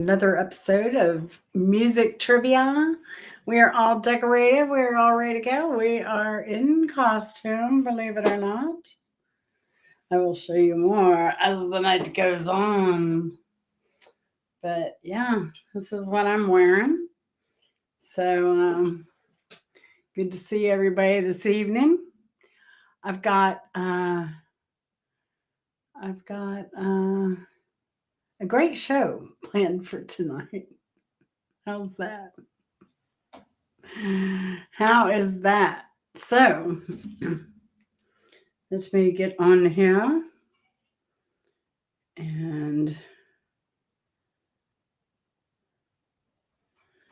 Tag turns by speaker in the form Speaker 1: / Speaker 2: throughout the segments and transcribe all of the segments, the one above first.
Speaker 1: Another episode of Music Trivia. We are all decorated. We're all ready to go. We are in costume, believe it or not. I will show you more as the night goes on. But yeah, this is what I'm wearing. So good to see everybody this evening. I've got a great show planned for tonight. How's that? How is that? So, let me get on here. And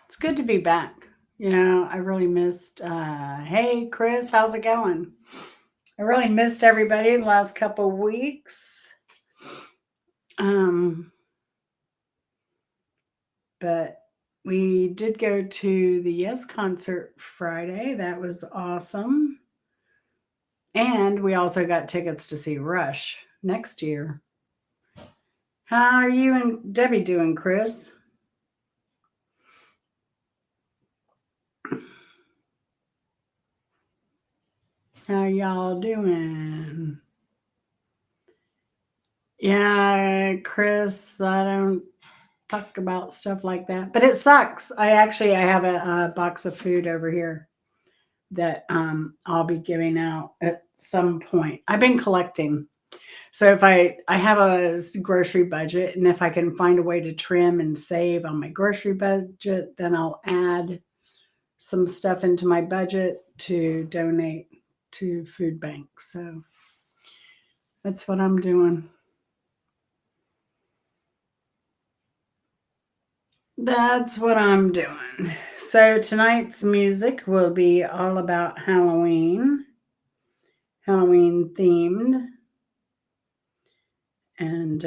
Speaker 1: it's good to be back. I really missed, hey, Chris, how's it going? I really missed everybody the last couple weeks. But we did go to the Yes concert Friday. That was awesome. And we also got tickets to see Rush next year. How are you and Debbie doing, Chris? How y'all doing? Yeah, Chris, I don't talk about stuff like that, but it sucks. I have a box of food over here that I'll be giving out at some point. I've been collecting. So if I have a grocery budget, and if I can find a way to trim and save on my grocery budget, then I'll add some stuff into my budget to donate to food banks. So that's what I'm doing. That's what I'm doing. So tonight's music will be all about Halloween themed. And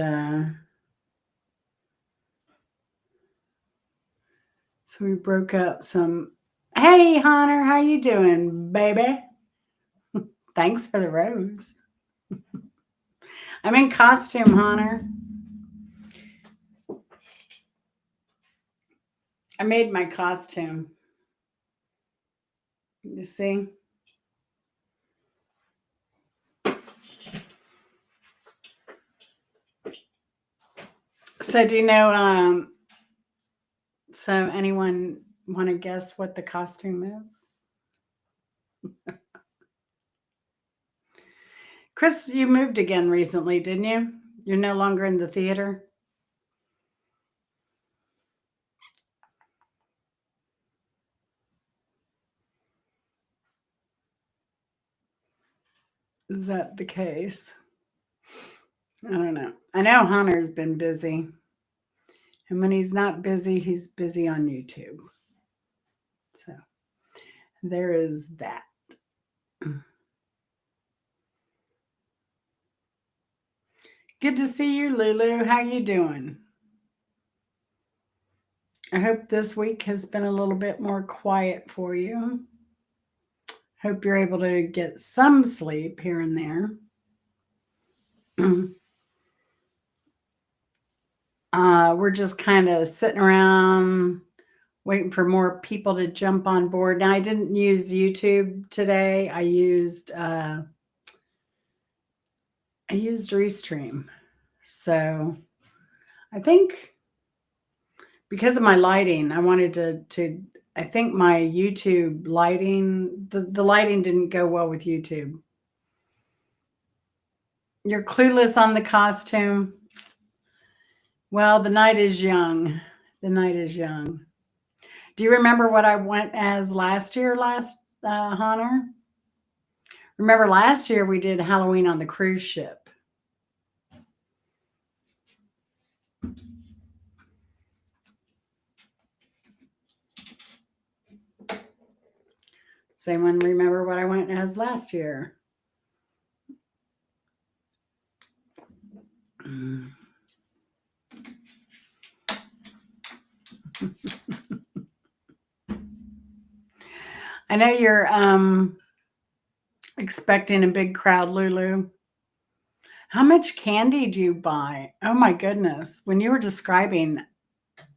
Speaker 1: so we broke up some. Hey, Hunter, how you doing, baby? Thanks for the rose. I'm in costume, Hunter. I made my costume. You see? So do you know so anyone want to guess what the costume is? Chris, you moved again recently, didn't you? You're no longer in the theater? Is that the case? I don't know. I know Hunter's been busy. And when he's not busy, he's busy on YouTube. So there is that. Good to see you, Lulu. How you doing? I hope this week has been a little bit more quiet for you. Hope you're able to get some sleep here and there. We're just kind of sitting around waiting for more people to jump on board. Now, I didn't use YouTube today. I used Restream. So I think because of my lighting, I wanted to I think my YouTube lighting, the lighting didn't go well with YouTube. You're clueless on the costume. Well, the night is young. The night is young. Do you remember what I went as last year, Hunter? Remember last year we did Halloween on the cruise ship. Does anyone remember what I went as last year? I know you're expecting a big crowd, Lulu. How much candy do you buy? Oh my goodness. When you were describing,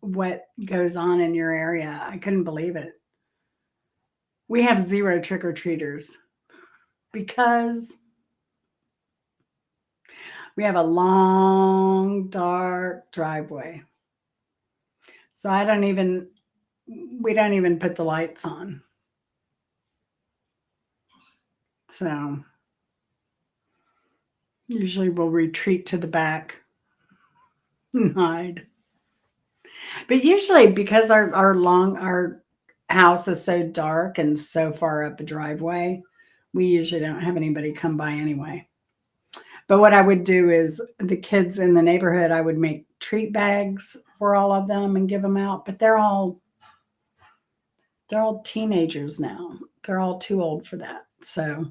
Speaker 1: what goes on in your area. I couldn't believe it. We have 0 trick-or-treaters because we have a long, dark driveway. So we don't even put the lights on. So usually we'll retreat to the back and hide. But usually because our house is so dark and so far up a driveway, we usually don't have anybody come by anyway. But what I would do is the kids in the neighborhood, I would make treat bags for all of them and give them out. But they're all teenagers now. They're all too old for that. So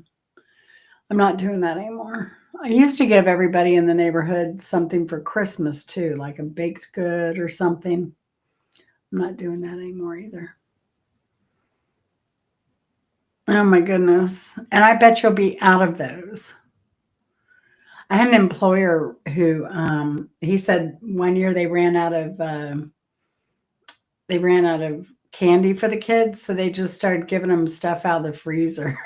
Speaker 1: I'm not doing that anymore. I used to give everybody in the neighborhood something for Christmas too, like a baked good or something. I'm not doing that anymore either. Oh my goodness. And I bet you'll be out of those. I had an employer who he said one year they ran out of candy for the kids, so they just started giving them stuff out of the freezer.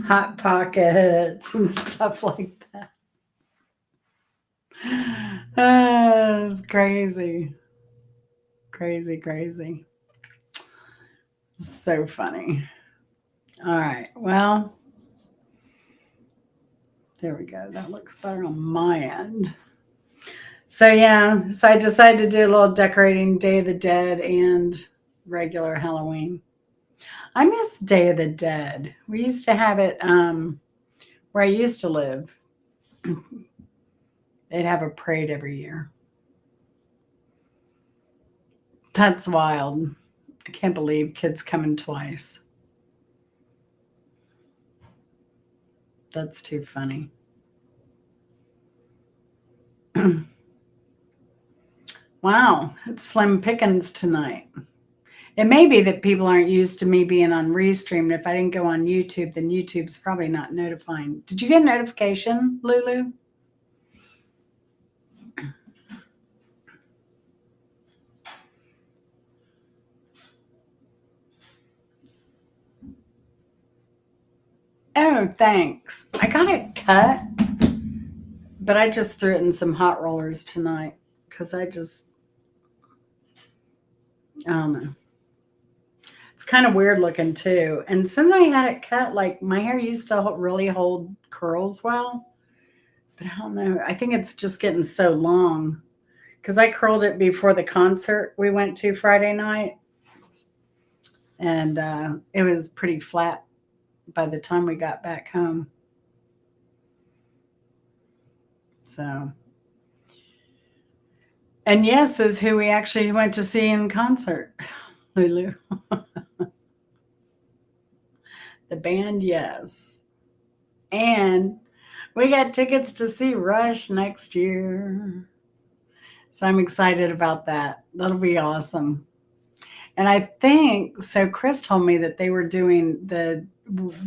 Speaker 1: Hot Pockets and stuff like that. It's crazy. Crazy, crazy. So funny. All right. Well, there we go. That looks better on my end. So yeah, so I decided to do a little decorating Day of the Dead and regular Halloween. I miss Day of the Dead. We used to have it where I used to live. They'd have a parade every year. That's wild. I can't believe kids coming twice. That's too funny. Wow, it's slim pickings tonight. It may be that people aren't used to me being on Restream. If I didn't go on YouTube, then YouTube's probably not notifying. Did you get a notification, Lulu? Oh, thanks. I got it cut, but I just threw it in some hot rollers tonight because I don't know. It's kind of weird looking too. And since I had it cut, like my hair used to really hold curls well, but I don't know. I think it's just getting so long because I curled it before the concert we went to Friday night, and it was pretty flat by the time we got back home. So, and Yes is who we actually went to see in concert, Lulu. The band Yes. And we got tickets to see Rush next year. So I'm excited about that. That'll be awesome. And I think so. Chris told me that they were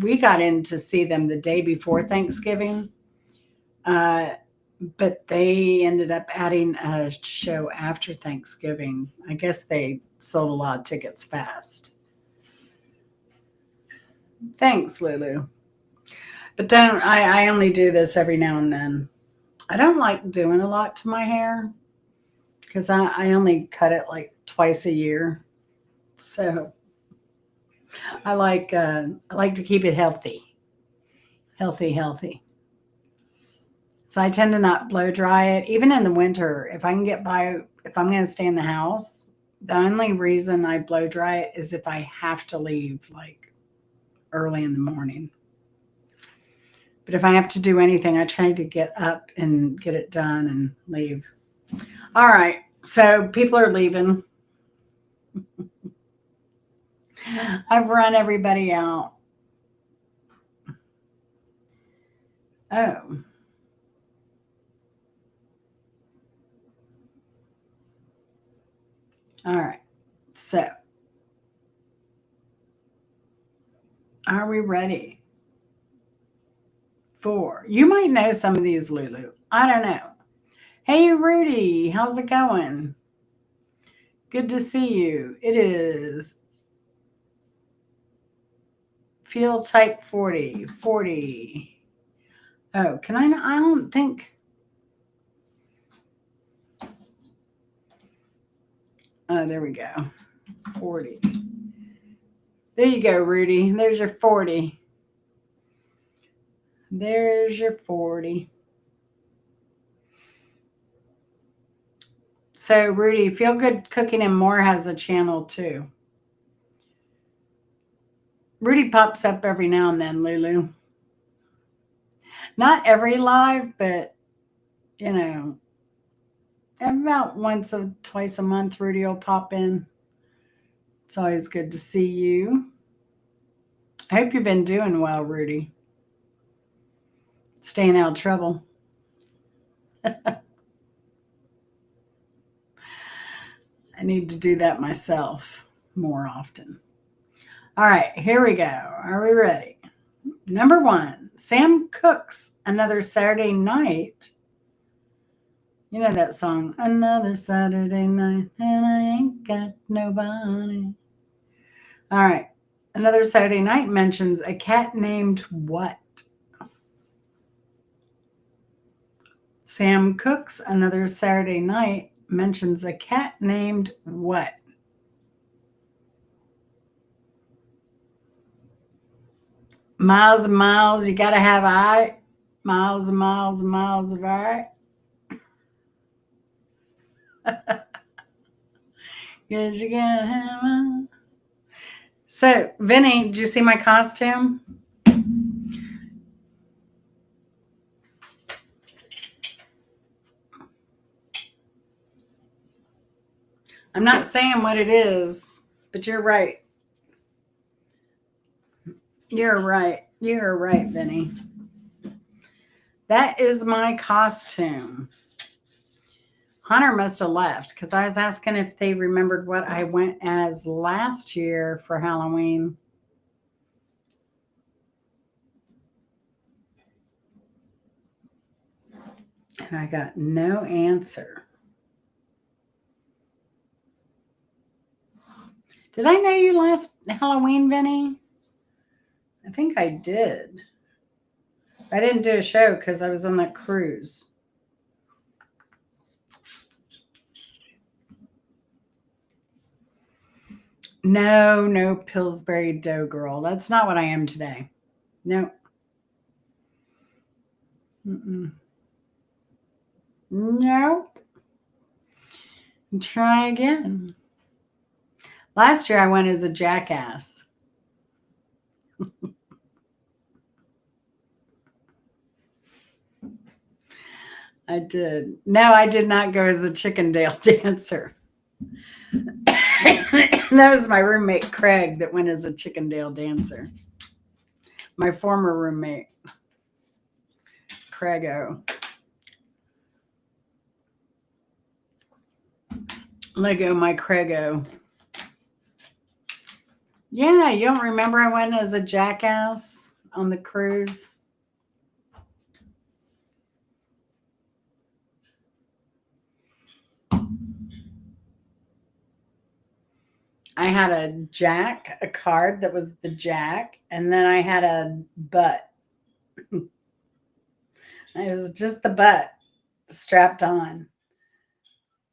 Speaker 1: we got in to see them the day before Thanksgiving, uh, but they ended up adding a show after Thanksgiving. I guess they sold a lot of tickets fast. Thanks, Lulu. But I only do this every now and then. I don't like doing a lot to my hair because I only cut it like twice a year. So I like to keep it healthy, healthy, healthy. So I tend to not blow dry it, even in the winter. If I can get by, if I'm going to stay in the house, the only reason I blow dry it is if I have to leave like early in the morning. But if I have to do anything, I try to get up and get it done and leave. All right. So people are leaving. I've run everybody out. Oh, all right. So are we ready for? You might know some of these, Lulu. I don't know. Hey, Rudy, how's it going? Good to see you. It is field type 40. 40. Oh, can I don't think. Oh, there we go. 40. There you go, Rudy. There's your 40. There's your 40. So, Rudy, Feel Good Cooking and More has a channel too. Rudy pops up every now and then, Lulu. Not every live, but you know, about once or twice a month, Rudy will pop in. It's always good to see you. I hope you've been doing well, Rudy. Staying out of trouble. I need to do that myself more often. All right, here we go. Are we ready? Number 1, Sam Cooke's Another Saturday Night. You know that song, Another Saturday Night, and I ain't got nobody. All right. Another Saturday Night mentions a cat named what? Sam Cooke's Another Saturday Night mentions a cat named what? Miles and miles, you got to have eye. Miles and miles and miles of eye. Because you got to have eye. So, Vinny, did you see my costume? I'm not saying what it is, but you're right. You're right. You're right, Vinny. That is my costume. Hunter must have left because I was asking if they remembered what I went as last year for Halloween. And I got no answer. Did I know you last Halloween, Vinny? I think I did. I didn't do a show because I was on that cruise. No, Pillsbury Dough Girl. That's not what I am today. No. Mm-mm. No. Try again. Last year I went as a jackass. I did. No, I did not go as a Chickendale dancer. That was my roommate Craig that went as a Chickendale dancer. My former roommate, Craigo. Lego, my Craigo. Yeah, you don't remember I went as a jackass on the cruise? I had a card that was the jack, and then I had a butt. It was just the butt strapped on.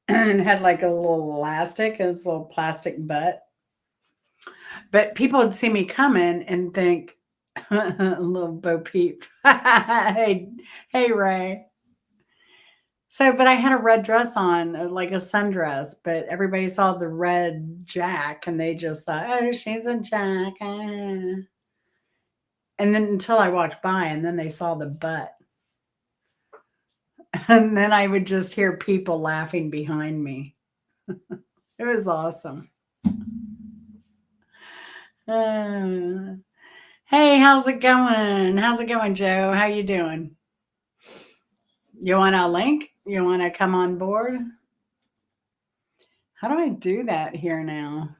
Speaker 1: And had like a little elastic, this little plastic butt. But people would see me coming and think, a little Bo Peep. Hey, Ray. So, but I had a red dress on, like a sundress, but everybody saw the red jack and they just thought, oh, she's a jack. Ah. And then until I walked by and then they saw the butt. And then I would just hear people laughing behind me. It was awesome. Uh, hey, how's it going? How's it going, Joe? How you doing? You want a link? You want to come on board? How do I do that here now?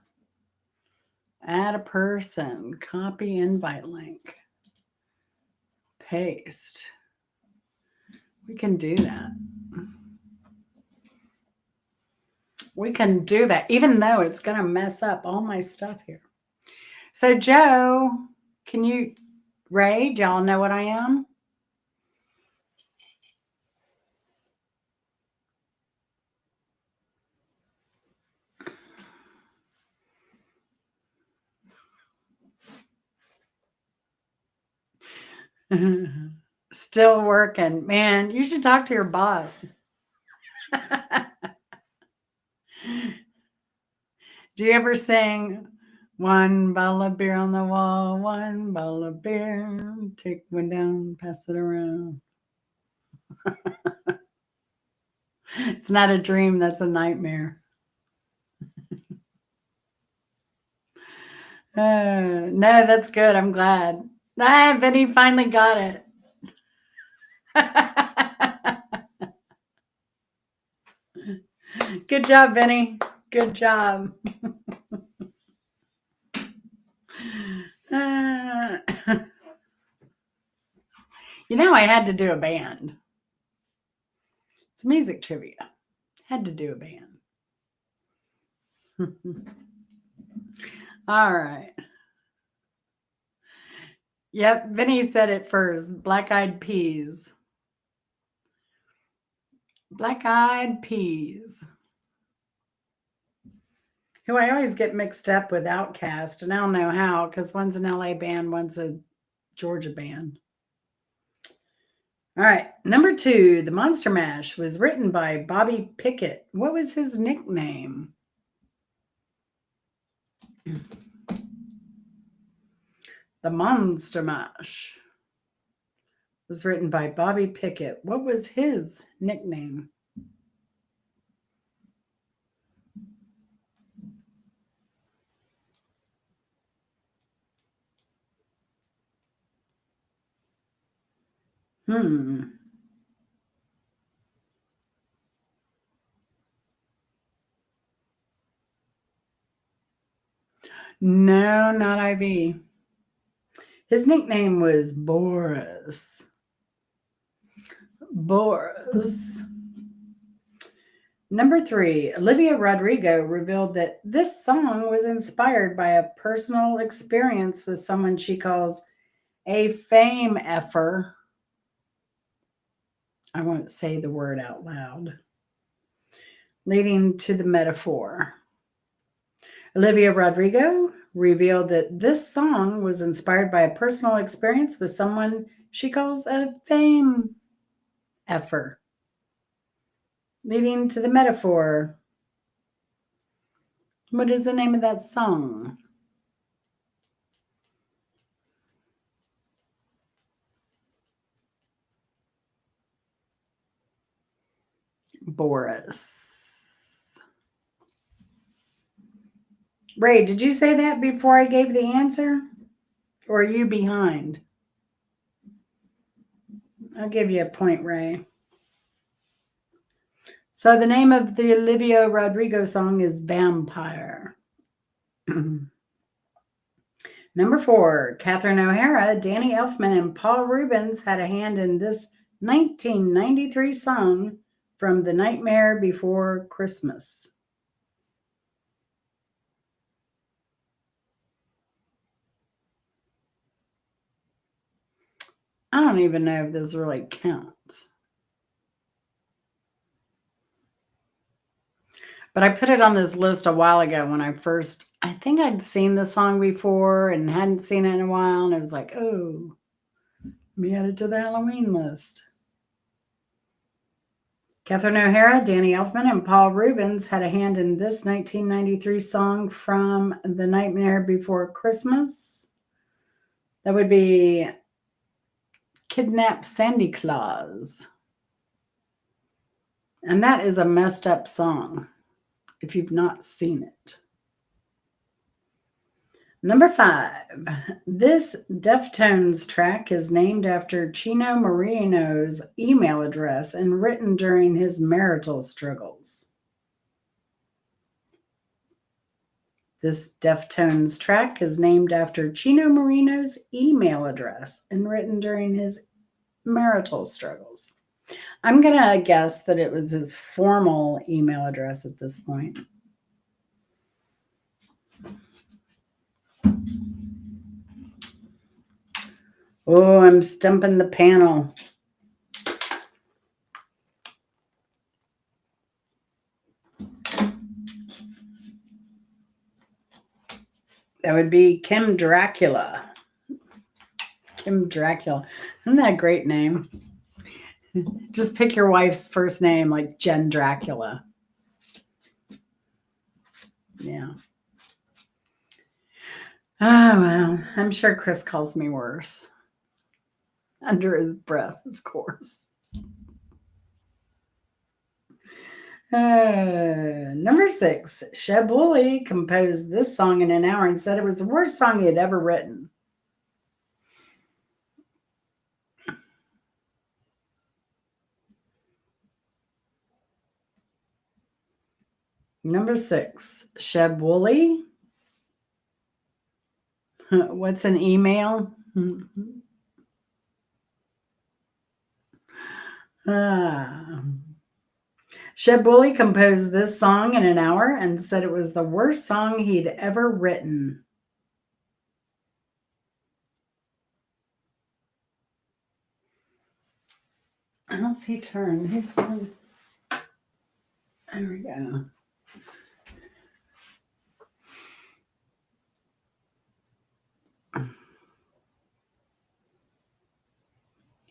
Speaker 1: Add a person, copy invite link, paste. We can do that. We can do that, even though it's going to mess up all my stuff here. So, Joe, can you, Ray, do y'all know what I am? Still working. Man, you should talk to your boss. Do you ever sing one bottle of beer on the wall, one bottle of beer, take one down, pass it around? It's not a dream, that's a nightmare. No, that's good. I'm glad. Ah, Vinny finally got it. Good job, Vinny. Good job. Uh, I had to do a band. It's music trivia. Had to do a band. All right. Yep, Vinny said it first. Black Eyed Peas. Black Eyed Peas. Who I always get mixed up with Outkast, and I don't know how, because one's an LA band, one's a Georgia band. All right, number 2, The Monster Mash was written by Bobby Pickett. What was his nickname? The Monster Mash was written by Bobby Pickett. What was his nickname? No, not IV. His nickname was Boris. Boris. Number 3, Olivia Rodrigo revealed that this song was inspired by a personal experience with someone she calls a fame effer. I won't say the word out loud. Leading to the metaphor. Olivia Rodrigo revealed that this song was inspired by a personal experience with someone she calls a fame effer. Leading to the metaphor. What is the name of that song? Boris. Ray, did you say that before I gave the answer? Or are you behind? I'll give you a point, Ray. So the name of the Olivia Rodrigo song is Vampire. Number 4, Catherine O'Hara, Danny Elfman, and Paul Rubens had a hand in this 1993 song from The Nightmare Before Christmas. I don't even know if this really counts. But I put it on this list a while ago when I think I'd seen the song before and hadn't seen it in a while. And it was like, oh, let me add it to the Halloween list. Catherine O'Hara, Danny Elfman, and Paul Rubens had a hand in this 1993 song from The Nightmare Before Christmas. That would be Kidnap Sandy Claus. And that is a messed up song if you've not seen it. Number 5, this Deftones track is named after Chino Moreno's email address and written during his marital struggles. This Deftones track is named after Chino Moreno's email address and written during his marital struggles. I'm going to guess that it was his formal email address at this point. Oh, I'm stumping the panel. That would be Kim Dracula. Kim Dracula. Isn't that a great name? Just pick your wife's first name, like Jen Dracula. Yeah. Oh, well, I'm sure Chris calls me worse. Under his breath, of course. Number 6, Sheb Wooley composed this song in an hour and said it was the worst song he had ever written. Number 6, Sheb Wooley. What's an email? Sheb Wooley composed this song in an hour and said it was the worst song he'd ever written. How's he turn? He's turned. There we go.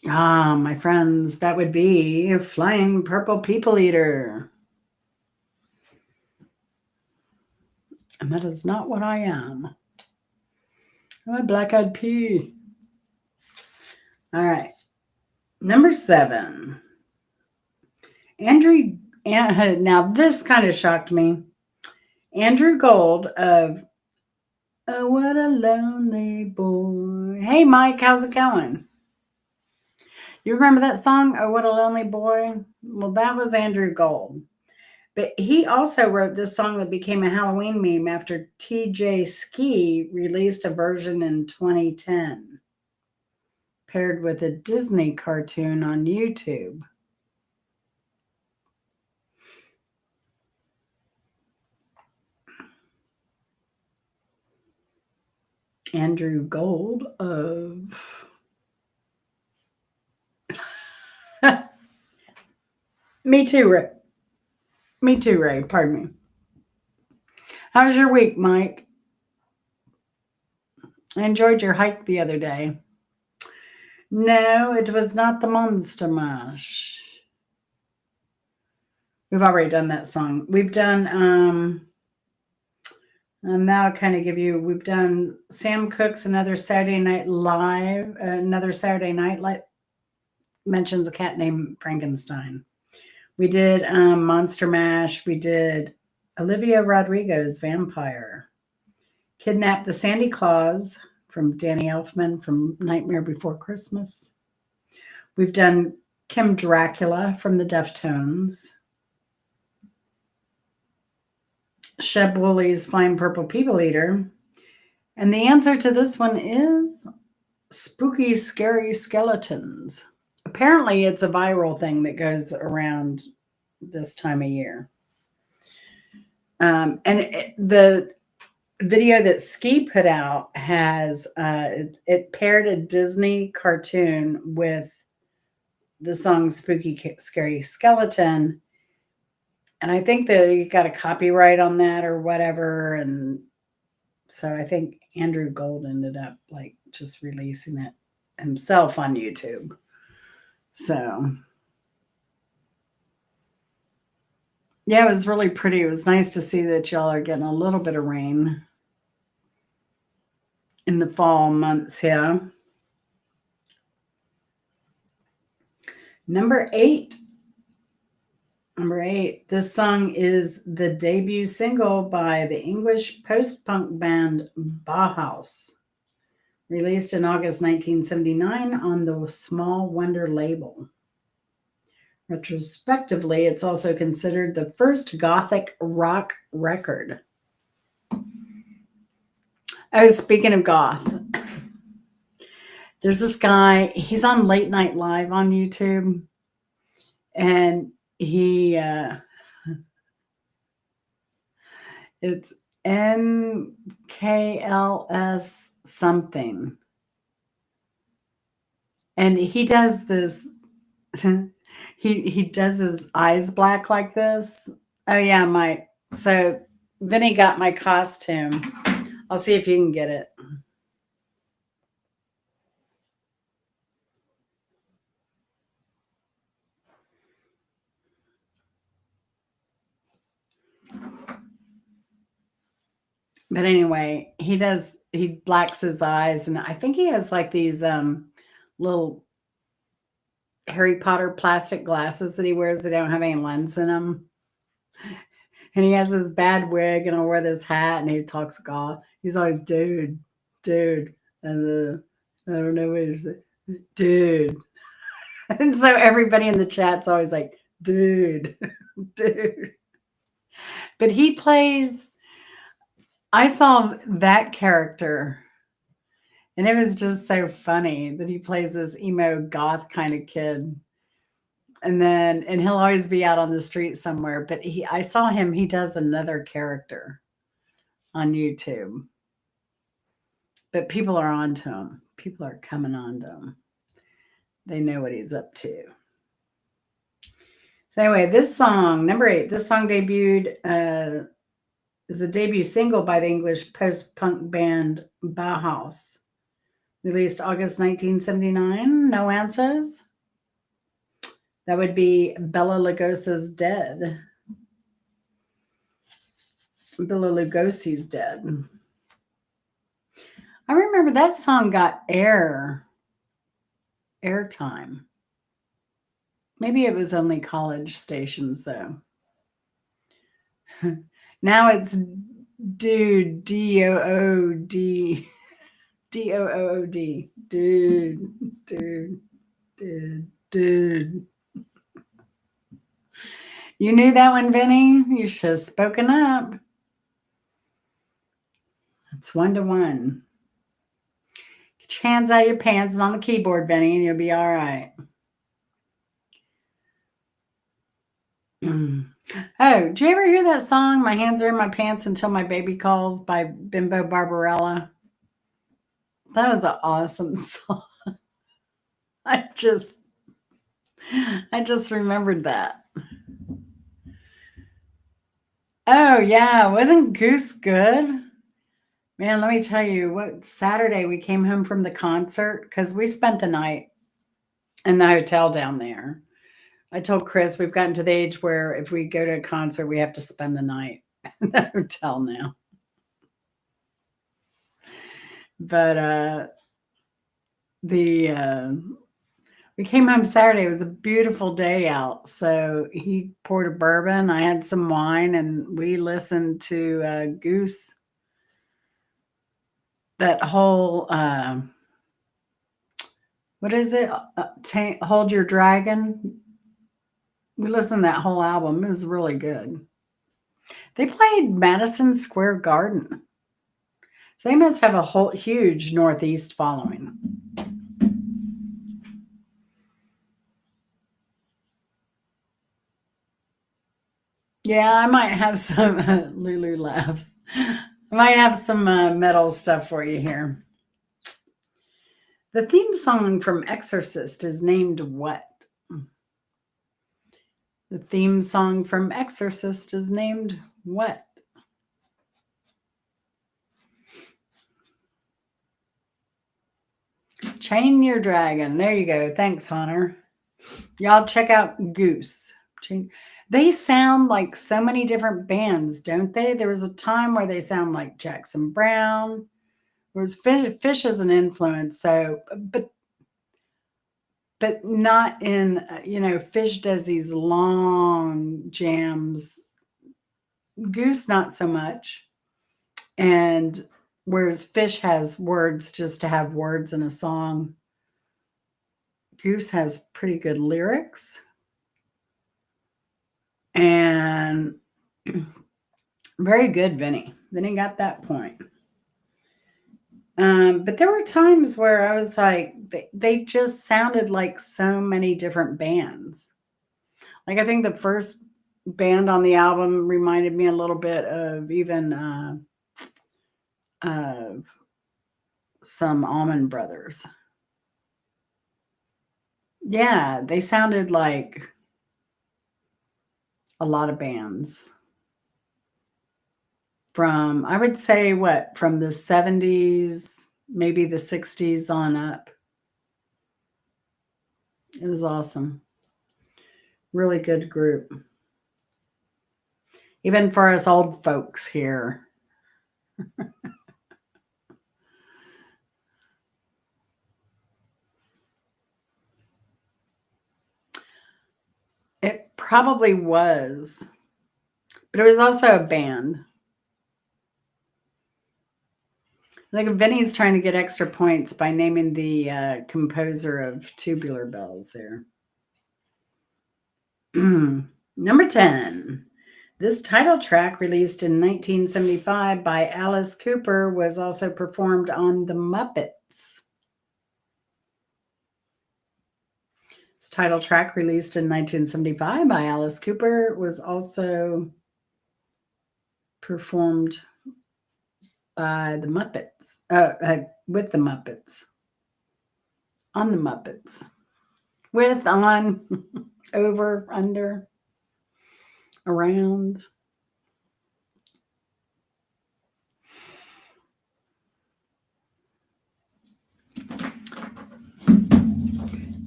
Speaker 1: Ah, my friends, that would be Flying Purple People Eater. And that is not what I am. I'm a black-eyed pea. All right. Number 7. Andrew, now this kind of shocked me. Andrew Gold of Oh, What a Lonely Boy. Hey, Mike, how's it going? You remember that song, Oh, What a Lonely Boy? Well, that was Andrew Gold. But he also wrote this song that became a Halloween meme after TJ Ski released a version in 2010, paired with a Disney cartoon on YouTube. Andrew Gold of... Me too, Ray. Me too, Ray. Pardon me. How was your week, Mike? I enjoyed your hike the other day. No, it was not the Monster Mash. We've already done that song. We've done, and now I kind of give you, we've done Sam Cooke's Another Saturday Night Live, Another Saturday Night Live, mentions a cat named Frankenstein. We did Monster Mash. We did Olivia Rodrigo's Vampire. Kidnap the Sandy Claus from Danny Elfman from Nightmare Before Christmas. We've done Kim Dracula from the Deftones. Sheb Wooley's Flying Purple People Eater. And the answer to this one is Spooky Scary Skeletons. Apparently, it's a viral thing that goes around this time of year. The video that Ski put out has it paired a Disney cartoon with the song Spooky Scary Skeleton. And I think that you got a copyright on that or whatever. And so I think Andrew Gold ended up like just releasing it himself on YouTube. So yeah, it was really pretty. It was nice to see that y'all are getting a little bit of rain in the fall months here. Number 8. This song is the debut single by the English post-punk band Bauhaus, released in August 1979 on the Small Wonder label. Retrospectively, it's also considered the first gothic rock record. Oh, speaking of goth, there's this guy, he's on Late Night Live on YouTube. And he it's NKLS something. And he does this he does his eyes black like this. Oh yeah, my so Vinny got my costume. I'll see if you can get it. But anyway, he blacks his eyes, and I think he has like these little Harry Potter plastic glasses that he wears that don't have any lens in them. And he has this bad wig, and he'll wear this hat, and he talks God. He's like, dude, and I don't know what he said, dude. And so everybody in the chat's always like, dude, dude. But he plays. I saw that character, and it was just so funny that he plays this emo goth kind of kid. And he'll always be out on the street somewhere. But I saw him. He does another character on YouTube. But people are on to him. People are coming on to him. They know what he's up to. So anyway, this song, number 8, this song debuted is a debut single by the English post-punk band Bauhaus. Released August 1979. No answers. That would be Bela Lugosi's Dead. Bela Lugosi's Dead. I remember that song got airtime. Maybe it was only college stations though. Now it's dude, D-O-O-D, D-O-O-O-D, dude. You knew that one, Vinny? You should have spoken up. It's 1-1. Get your hands out of your pants and on the keyboard, Vinny, and you'll be all right. Oh, did you ever hear that song, My Hands Are in My Pants Until My Baby Calls by Bimbo Barbarella? That was an awesome song. I just remembered that. Oh yeah, wasn't Goose good? Man, let me tell you what Saturday we came home from the concert because we spent the night in the hotel down there. I told Chris we've gotten to the age where if we go to a concert, we have to spend the night in the hotel now. But we came home Saturday. It was a beautiful day out. So he poured a bourbon. I had some wine, and we listened to Goose. That whole what is it? Hold Your Dragon. We listened to that whole album. It was really good. They played Madison Square Garden. So they must have a whole huge Northeast following. Yeah, I might have some Lulu laughs. I might have some metal stuff for you here. The theme song from Exorcist is named what? The theme song from Exorcist is named what? Chain Your Dragon. There you go. Thanks, Hunter. Y'all check out Goose. They sound like so many different bands, don't they? There was a time where they sound like Jackson Brown. There was Fish as an influence. So, but not in, Fish does these long jams. Goose, not so much. And whereas Fish has words just to have words in a song, Goose has pretty good lyrics. And very good, Vinny. Vinny got that point. But there were times where I was like, they just sounded like so many different bands. Like, I think the first band on the album reminded me a little bit of even, of some Allman Brothers. Yeah, they sounded like a lot of bands from, I would say, what, from the 70s, maybe the 60s on up. It was awesome. Really good group. Even for us old folks here. It probably was, but it was also a band. I think Vinny's trying to get extra points by naming the composer of Tubular Bells there. Number 10. This title track, released in 1975 by Alice Cooper, was also performed on The Muppets. This title track, released in 1975 by Alice Cooper, was also performed by the Muppets, with the Muppets, on the Muppets, with, on, over, under, around.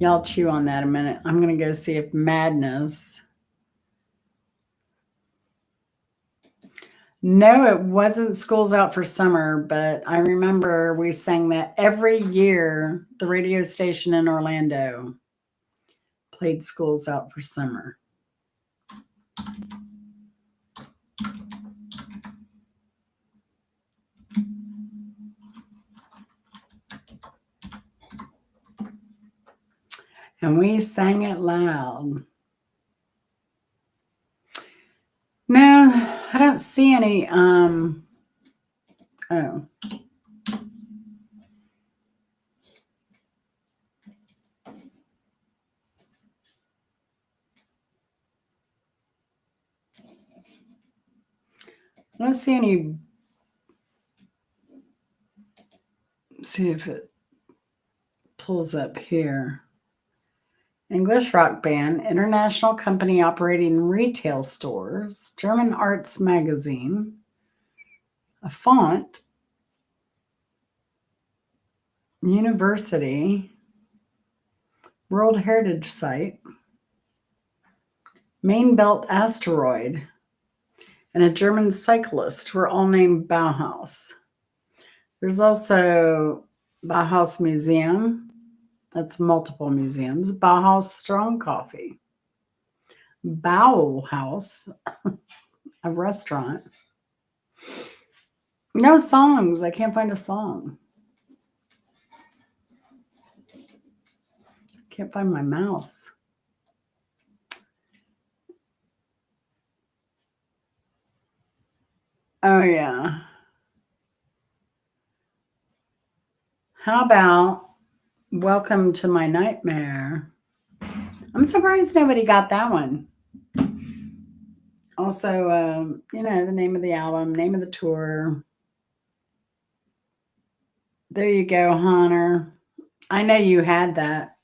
Speaker 1: Y'all chew on that a minute. I'm going to go see if Madness. No, it wasn't School's Out for Summer, but I remember we sang that every year. The radio station in Orlando played School's Out for Summer. And we sang it loud. No, I don't see any. Oh. I don't see any. Let's see if it pulls up here. English rock band, international company operating retail stores, German arts magazine, a font, university, World Heritage Site, Main Belt asteroid, and a German cyclist were all named Bauhaus. There's also Bauhaus Museum. That's multiple museums. Bauhaus Strong Coffee. Bauhaus, a restaurant. No songs. I can't find a song. Can't find my mouse. Oh, yeah. How about Welcome to My Nightmare? I'm surprised nobody got that one. Also, the name of the album, name of the tour. There you go, Hunter. I know you had that.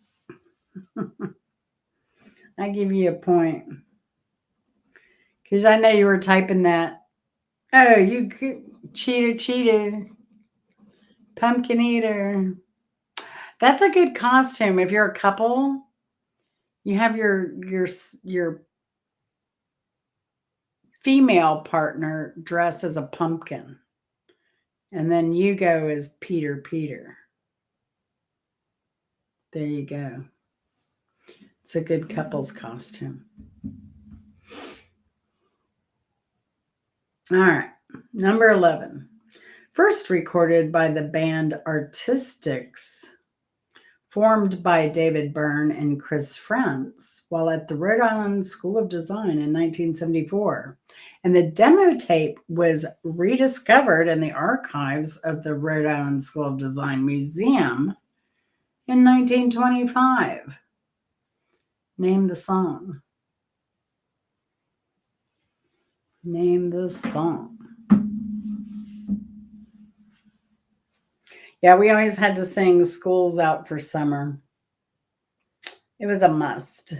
Speaker 1: I give you a point. Because I know you were typing that. Oh, you cheater. Pumpkin eater. That's a good costume. If you're a couple, you have your female partner dress as a pumpkin. And then you go as Peter. There you go. It's a good couple's costume. All right. Number 11. First recorded by the band Artistics, formed by David Byrne and Chris Frantz while at the Rhode Island School of Design in 1974. And the demo tape was rediscovered in the archives of the Rhode Island School of Design Museum in 1925. Name the song. Name the song. Yeah, we always had to sing School's Out for Summer. It was a must.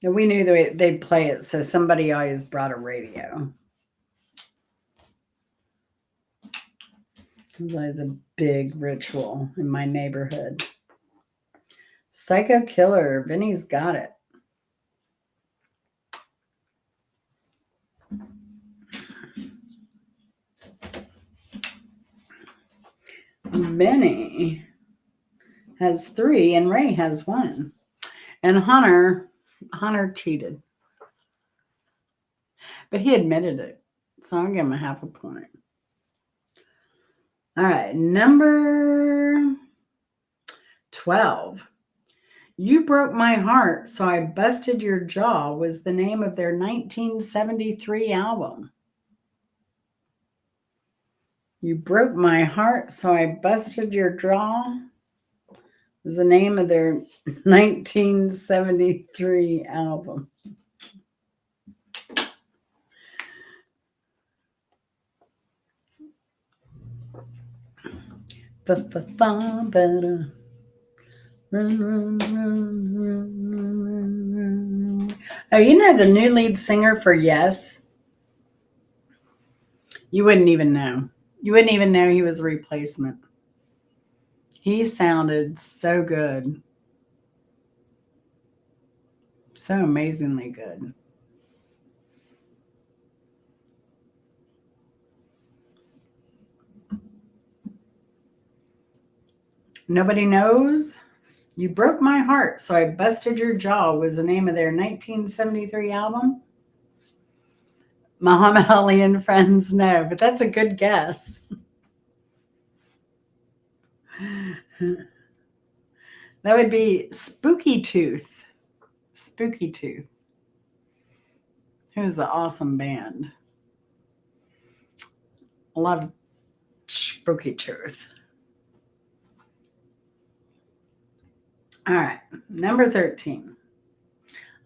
Speaker 1: And we knew they'd play it, so somebody always brought a radio. It was always a big ritual in my neighborhood. Psycho Killer, Vinny's got it. Vinny has 3 and Ray has 1. And Hunter cheated. But he admitted it. So I'll give him a half a point. All right, number 12. You Broke My Heart, So I Busted Your Jaw was the name of their 1973 album. You Broke My Heart, So I Busted Your Jaw was the name of their 1973 album. Better. Run. Oh, you know the new lead singer for Yes? You wouldn't even know. You wouldn't even know he was a replacement. He sounded so good. So amazingly good. Nobody knows? You Broke My Heart, So I Busted Your Jaw was the name of their 1973 album. Muhammad Ali and Friends, no, but that's a good guess. That would be Spooky Tooth. Spooky Tooth. It was an awesome band. I love Spooky Tooth. All right, number 13.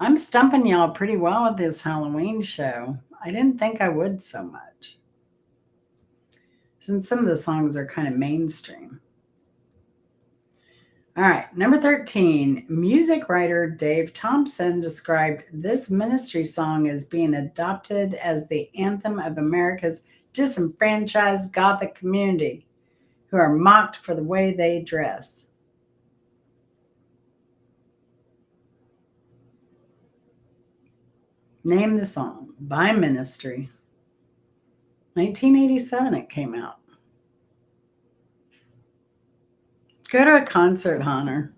Speaker 1: I'm stumping y'all pretty well with this Halloween show. I didn't think I would so much, since some of the songs are kind of mainstream. All right, number 13. Music writer Dave Thompson described this ministry song as being adopted as the anthem of America's disenfranchised Gothic community, who are mocked for the way they dress. Name the song by Ministry. 1987 it came out. Go to a concert, Hunter.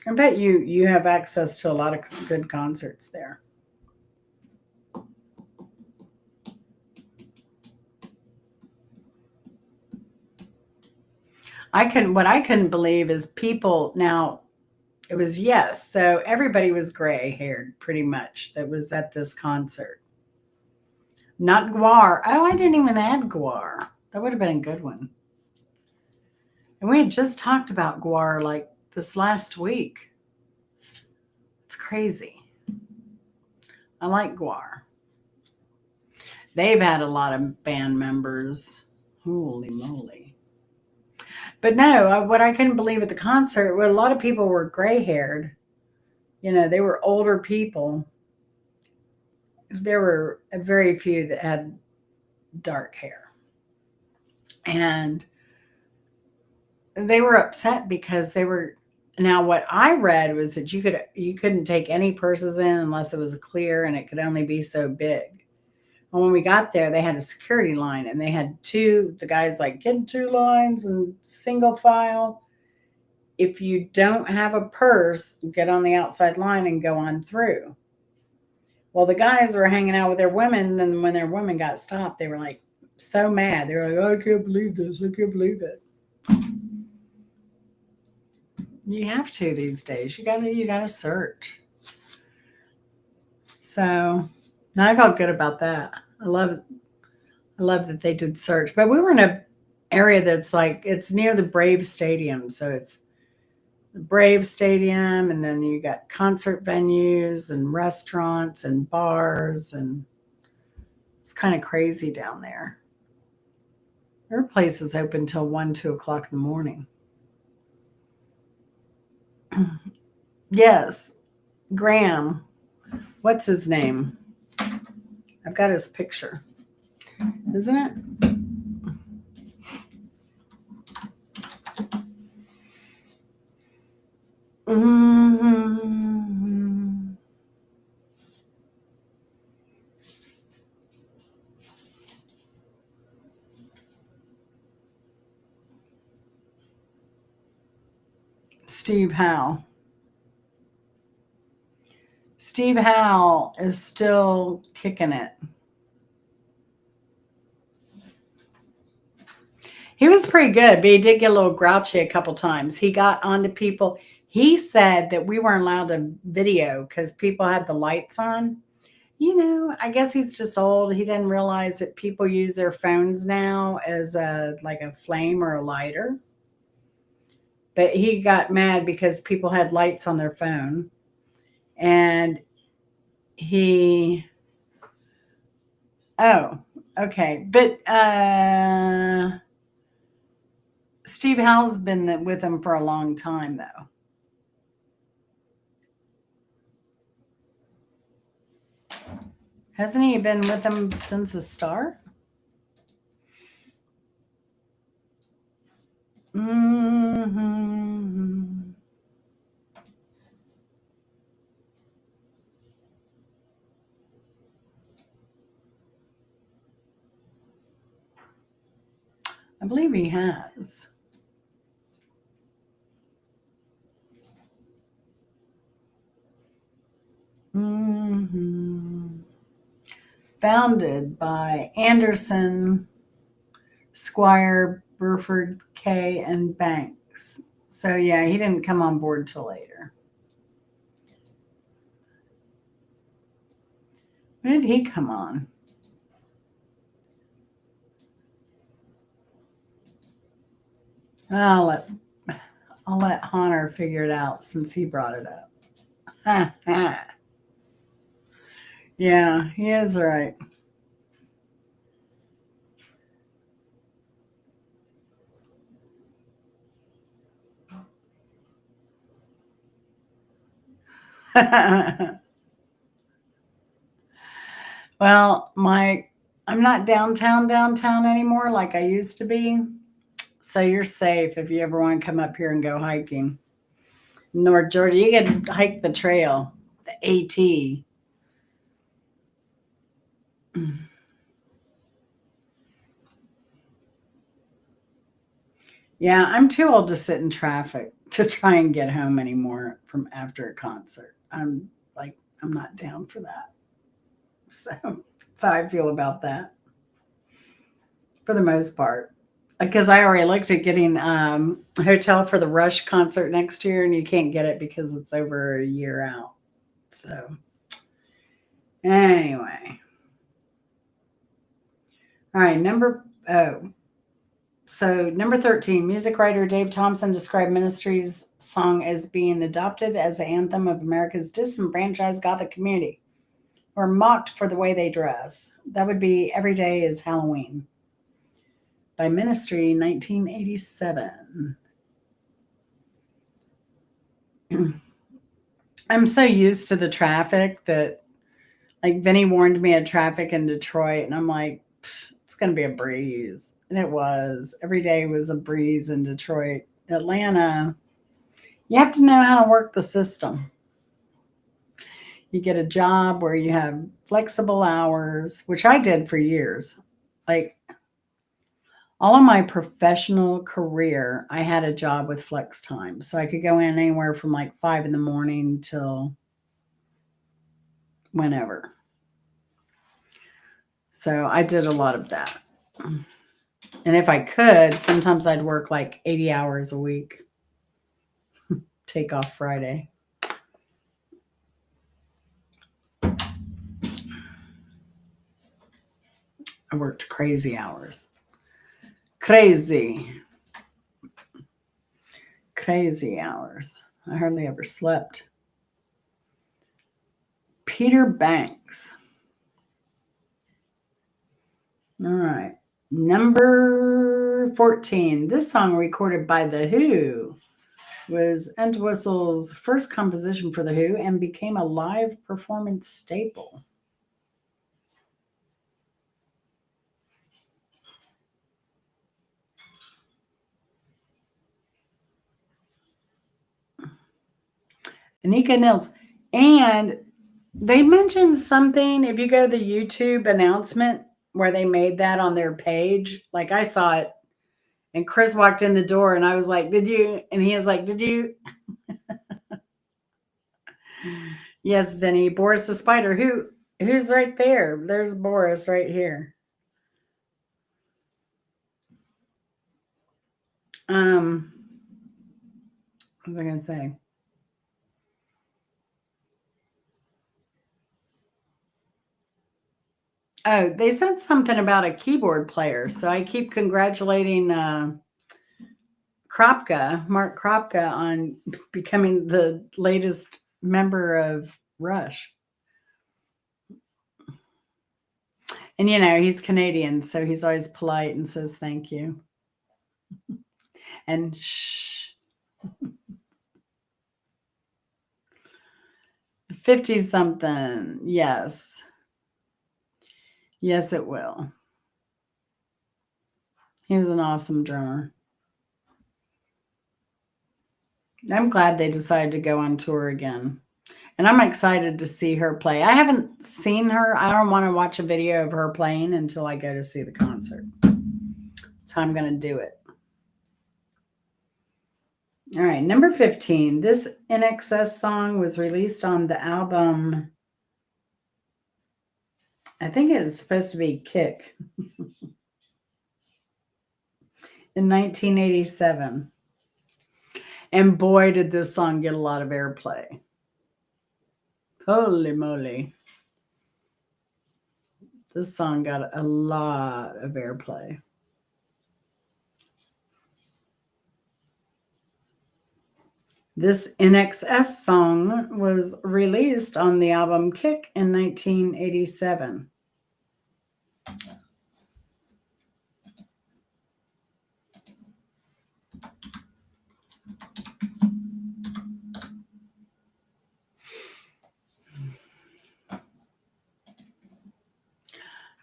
Speaker 1: I bet you have access to a lot of good concerts there. What I couldn't believe is people now. It was Yes, so everybody was gray haired pretty much that was at this concert. Not Guar. Oh, I didn't even add Guar. That would have been a good one. And we had just talked about Guar like this last week. It's crazy. I like Guar. They've had a lot of band members. Holy moly. But no, what I couldn't believe at the concert, well, a lot of people were gray haired. You know, they were older people. There were very few that had dark hair. And they were upset because they were. Now what I read was that you couldn't take any purses in unless it was clear, and it could only be so big. And when we got there, they had a security line, and they had the guys like, get in 2 lines and single file. If you don't have a purse, get on the outside line and go on through. Well, the guys were hanging out with their women, and then when their women got stopped, they were like so mad. They were like, oh, I can't believe this. I can't believe it. You have to these days. You gotta search. So now I felt good about that. I love that they did search. But we were in a area that's like it's near the Brave Stadium, so it's the Brave Stadium, and then you got concert venues and restaurants and bars, and it's kind of crazy down there. There are places open till 1, 2 o'clock in the morning. Yes, Graham. What's his name? I've got his picture, isn't it? Mhm. Steve Howe. Steve Howe is still kicking it. He was pretty good, but he did get a little grouchy a couple times. He got onto people. He said that we weren't allowed to video because people had the lights on. I guess he's just old. He didn't realize that people use their phones now as a like a flame or a lighter. But he got mad because people had lights on their phone, and he oh, okay. But Steve Howe's been with him for a long time though. Hasn't he been with him since the start? Hmm. I believe he has. Hmm. Founded by Anderson, Squire, Burford, Kay, and Banks. So yeah, he didn't come on board till later. When did he come on? I'll let I'll let Hunter figure it out since he brought it up. Yeah, he is right. Well, I'm not downtown anymore like I used to be. So you're safe if you ever want to come up here and go hiking. North Georgia, you can hike the trail, the AT. Yeah, I'm too old to sit in traffic to try and get home anymore from after a concert. I'm not down for that. So that's how I feel about that for the most part. Because I already looked at getting a hotel for the Rush concert next year, and you can't get it because it's over a year out. So anyway, all right, number 13, music writer Dave Thompson described Ministry's song as being adopted as the anthem of America's disenfranchised Gothic community, or mocked for the way they dress. That would be Every Day is Halloween by Ministry, 1987. I'm so used to the traffic that, like, Vinny warned me of traffic in Detroit, and I'm like, it's going to be a breeze. And it was. Every day was a breeze in Detroit. Atlanta, you have to know how to work the system. You get a job where you have flexible hours, which I did for years. Like all of my professional career, I had a job with flex time. So I could go in anywhere from like 5 in the morning till whenever. So I did a lot of that. And if I could, sometimes I'd work like 80 hours a week, take off Friday. I worked crazy hours. Crazy. Crazy hours. I hardly ever slept. Peter Banks. All right. Number 14. This song, recorded by The Who, was Entwistle's first composition for The Who and became a live performance staple. Anika Nils. And they mentioned something, if you go to the YouTube announcement where they made that on their page, like I saw it, and Chris walked in the door and I was like, did you? And he was like, did you? Yes, Vinny. Boris the Spider. Who's right there? There's Boris right here. What was I gonna say? Oh, they said something about a keyboard player. So I keep congratulating Mark Kropka, on becoming the latest member of Rush. And he's Canadian, so he's always polite and says thank you. And shh. 50 something. Yes. Yes, it will. He was an awesome drummer. I'm glad they decided to go on tour again. And I'm excited to see her play. I haven't seen her. I don't want to watch a video of her playing until I go to see the concert. That's how I'm going to do it. All right, number 15. This NXS song was released on the album, I think it was supposed to be Kick, in 1987. And boy, did this song get a lot of airplay. Holy moly. This song got a lot of airplay. This NXS song was released on the album Kick in 1987.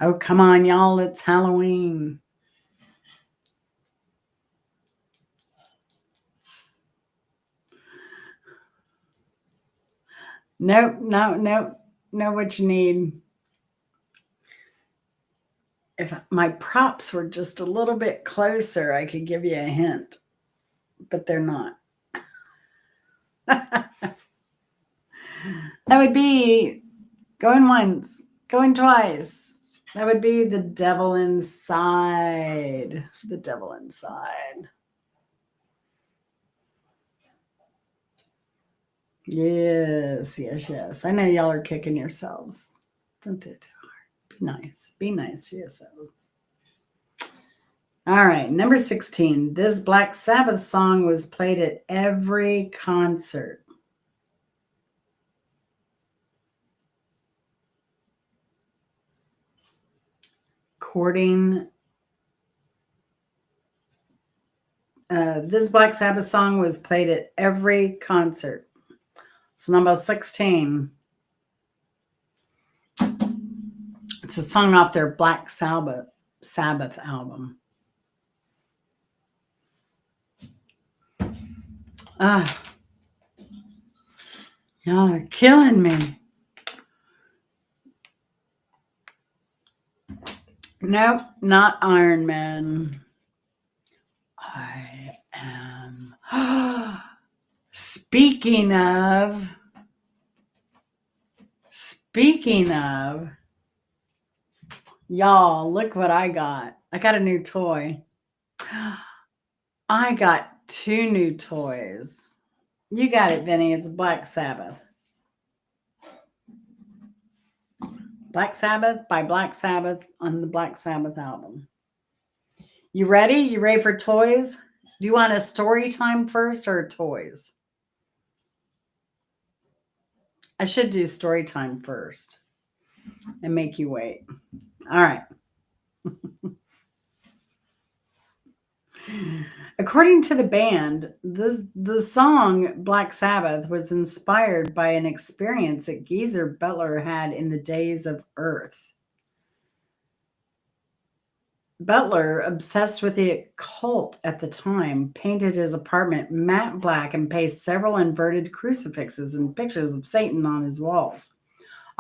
Speaker 1: Oh, come on, y'all. It's Halloween. Nope, no, know what you need. If my props were just a little bit closer, I could give you a hint, but they're not. That would be going once, going twice. That would be The Devil Inside. The Devil Inside. Yes. I know y'all are kicking yourselves. Don't do it too hard. Be nice. Be nice to yourselves. All right, number 16. This Black Sabbath song was played at every concert. This Black Sabbath song was played at every concert. It's number 16. It's a song off their Black Sabbath album. Y'all are killing me. Nope, not Iron Man. I am. Speaking of, y'all, look what I got. I got a new toy. I got 2 new toys. You got it, Vinny. It's Black Sabbath. Black Sabbath by Black Sabbath on the Black Sabbath album. You ready? You ready for toys? Do you want a story time first or toys? I should do story time first and make you wait. All right. According to the band, the song Black Sabbath was inspired by an experience that Geezer Butler had in the days of Earth. Butler, obsessed with the occult at the time, painted his apartment matte black and pasted several inverted crucifixes and pictures of Satan on his walls.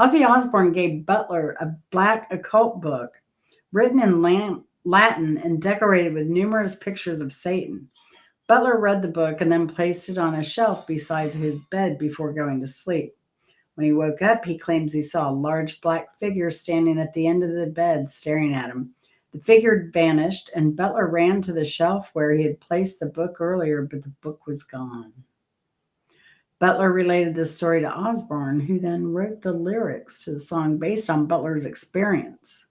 Speaker 1: Ozzy Osbourne gave Butler a black occult book written in Latin and decorated with numerous pictures of Satan. Butler read the book and then placed it on a shelf beside his bed before going to sleep. When he woke up, he claims he saw a large black figure standing at the end of the bed staring at him. The figure vanished, and Butler ran to the shelf where he had placed the book earlier, but the book was gone. Butler related this story to Osbourne, who then wrote the lyrics to the song based on Butler's experience.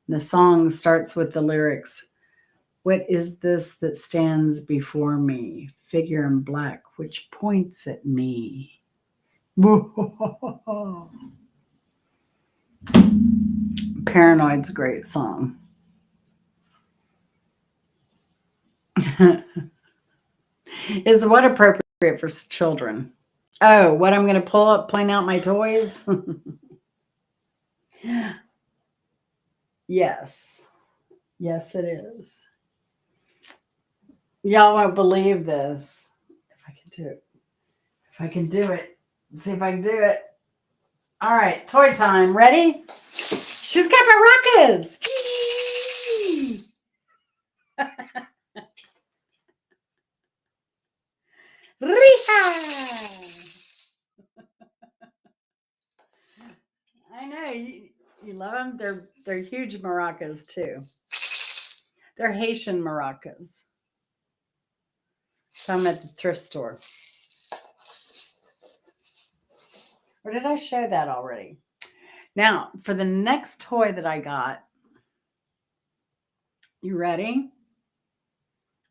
Speaker 1: The song starts with the lyrics, "What is this that stands before me? Figure in black, which points at me." Paranoid's a great song. Is what appropriate for children? Oh, what I'm going to pull up, point out my toys? Yes. Yes, it is. Y'all won't believe this. If I can do it. If I can do it. Let's see if I can do it. All right, toy time. Ready? She's got maracas. I know you love them. They're huge maracas too. They're Haitian maracas. Some at the thrift store. Or did I show that already? Now, for the next toy that I got, you ready?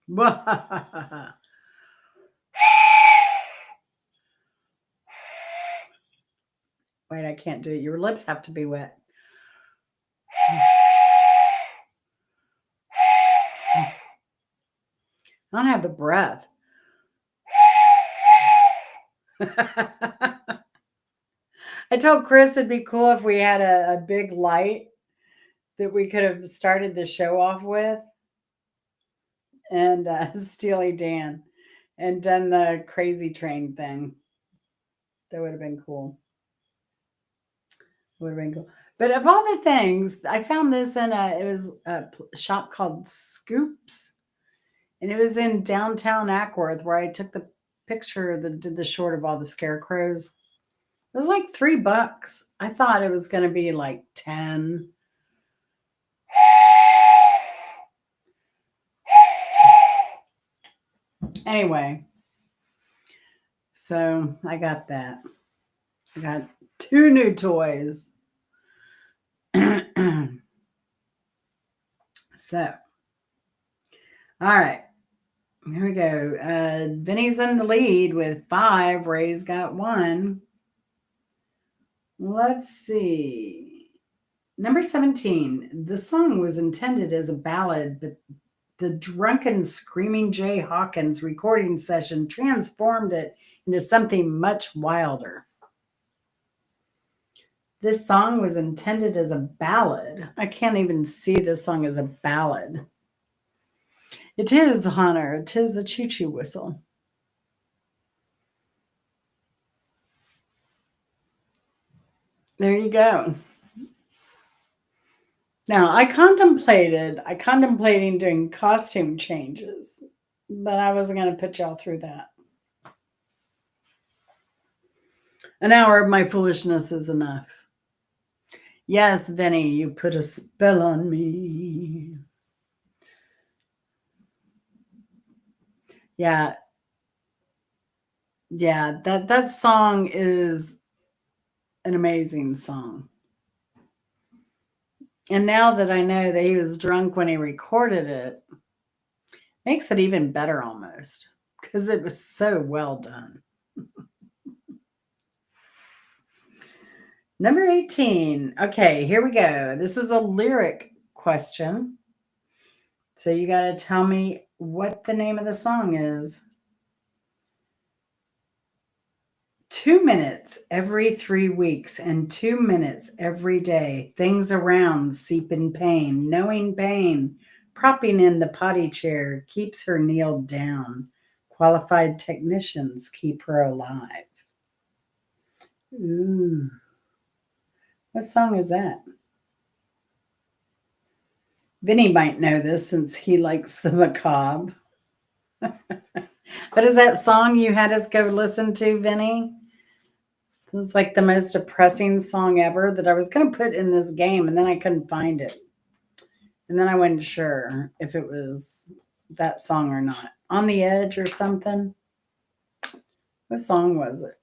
Speaker 1: Wait, I can't do it. Your lips have to be wet. I don't have the breath. I told Chris it'd be cool if we had a big light that we could have started the show off with, and Steely Dan, and done the crazy train thing. That would have been cool. Would have been cool. But of all the things, I found this in a shop called Scoops, and it was in downtown Ackworth where I took the picture that did the short of all the scarecrows. It was like $3. I thought it was going to be like 10. Anyway, so I got that. I got 2 new toys. So, all right, here we go. Vinny's in the lead with 5. Ray's got 1. Let's see. Number 17. The song was intended as a ballad, but the drunken screaming Jay Hawkins recording session transformed it into something much wilder. This song was intended as a ballad. I can't even see this song as a ballad. It is, Hunter. It is a choo-choo whistle. There you go. Now, I contemplating doing costume changes, but I wasn't going to put y'all through that. An hour of my foolishness is enough. Yes, Vinny, you put a spell on me. Yeah. Yeah, that song is an amazing song. And now that I know that he was drunk when he recorded it, Makes it even better almost because it was so well done. Number 18. Okay, here we go. This is a lyric question. So you got to tell me what the name of the song is. 2 minutes every 3 weeks and 2 minutes every day. Things around seep in pain, knowing pain, propping in the potty chair keeps her kneeled down. Qualified technicians keep her alive. Ooh, what song is that? Vinny might know this since he likes the macabre. What is that song you had us go listen to, Vinny? It was like the most depressing song ever that I was going to put in this game, and then I couldn't find it. And then I wasn't sure if it was that song or not. On the Edge or something? What song was it?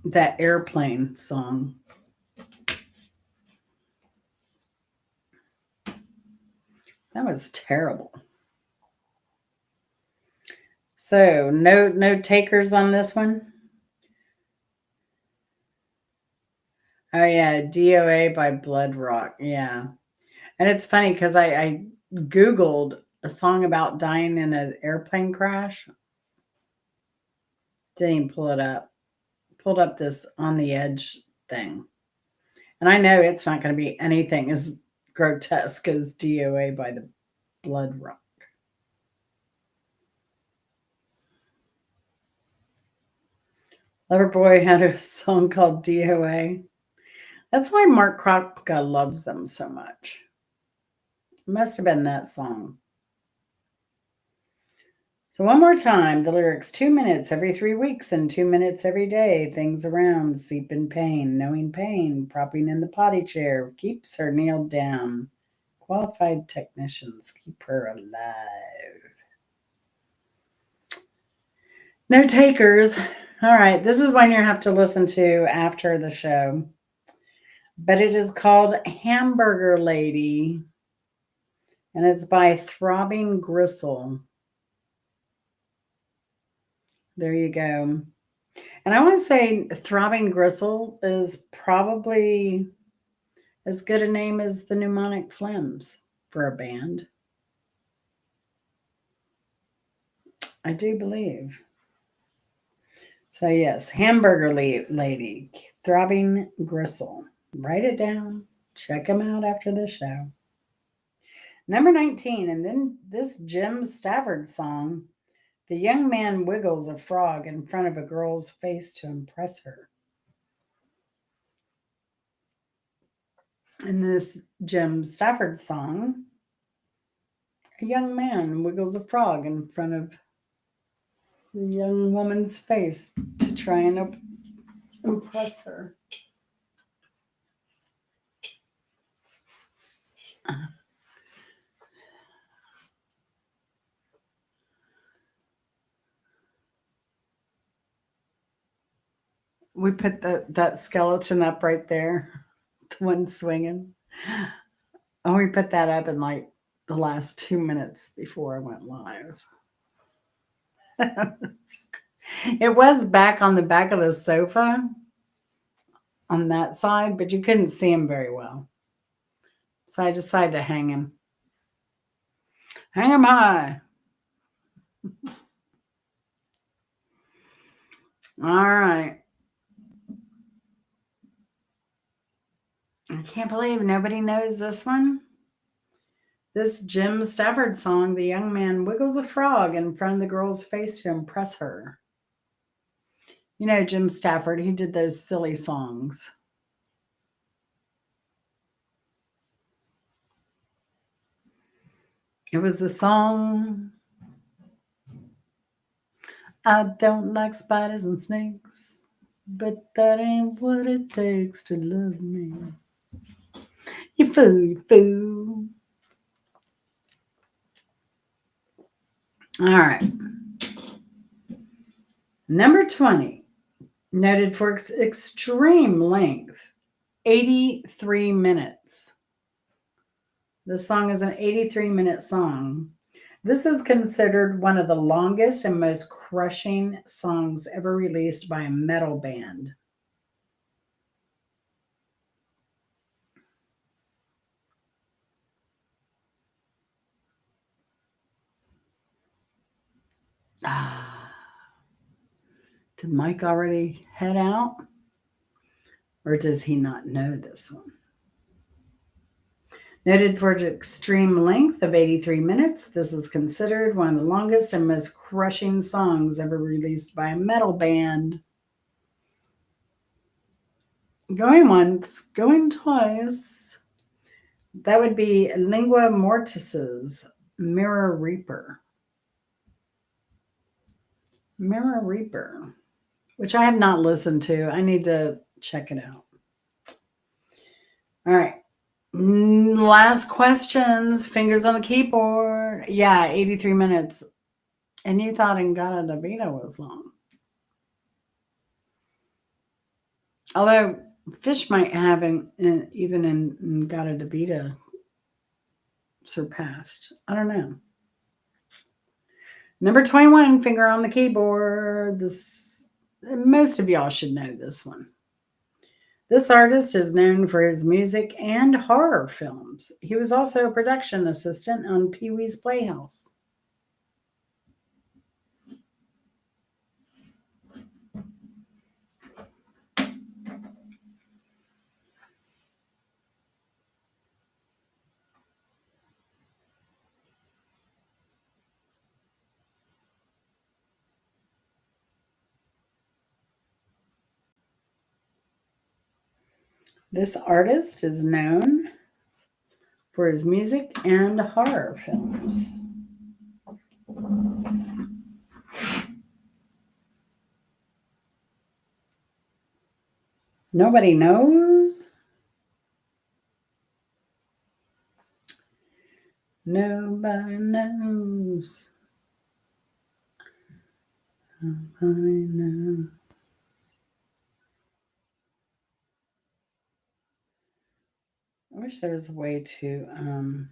Speaker 1: That airplane song. That was terrible. So no takers on this one. Oh yeah, DOA by Blood Rock. Yeah. And it's funny because I Googled a song about dying in an airplane crash. Didn't even pull it up. Pulled up this On the Edge thing. And I know it's not going to be anything as grotesque as DOA by the Blood Rock. Loverboy had a song called DOA. That's why Mark Kropka loves them so much. It must have been that song. So one more time, the lyrics: 2 minutes every 3 weeks and 2 minutes every day. Things around seep in pain, knowing pain, propping in the potty chair keeps her kneeled down. Qualified technicians keep her alive. No takers. All right, this is one you have to listen to after the show. But it is called Hamburger Lady, and it's by Throbbing Gristle. There you go. And I want to say Throbbing Gristle is probably as good a name as the Pneumonic Flames for a band. I do believe. So, yes, Hamburger Lady, Throbbing Gristle. Write it down. Check them out after the show. Number 19, and then this Jim Stafford song. The young man wiggles a frog in front of a girl's face to impress her. In this Jim Stafford song, a young man wiggles a frog in front of the young woman's face to try and impress her. We put that skeleton up right there, the one swinging. Oh, we put that up in like the last 2 minutes before I went live. It was back on the back of the sofa on that side, but you couldn't see him very well. So I decided to hang him. Hang him high. All right. I can't believe nobody knows this one. This Jim Stafford song, the young man wiggles a frog in front of the girl's face to impress her. You know Jim Stafford, he did those silly songs. It was a song. I don't like spiders and snakes, but that ain't what it takes to love me. You fool, you fool. All right. Number 20, noted for extreme length, 83 minutes. This song is an 83-minute song. This is considered one of the longest and most crushing songs ever released by a metal band. Ah, did Mike already head out? Or does he not know this one? Noted for its extreme length of 83 minutes, this is considered one of the longest and most crushing songs ever released by a metal band. Going once, going twice. That would be Lingua Mortis's Mirror Reaper. Mirror Reaper, which I have not listened to. I need to check it out. All right. Last questions. Fingers on the keyboard. Yeah, 83 minutes. And you thought Ingata da Vida was long. Although Fish might have even in Gata da Vida surpassed. I don't know. Number 21, finger on the keyboard. This most of y'all should know this one. This artist is known for his music and horror films. He was also a production assistant on Pee-wee's Playhouse. This artist is known for his music and horror films. Nobody knows? Nobody knows. Nobody knows. I wish there was a way to oh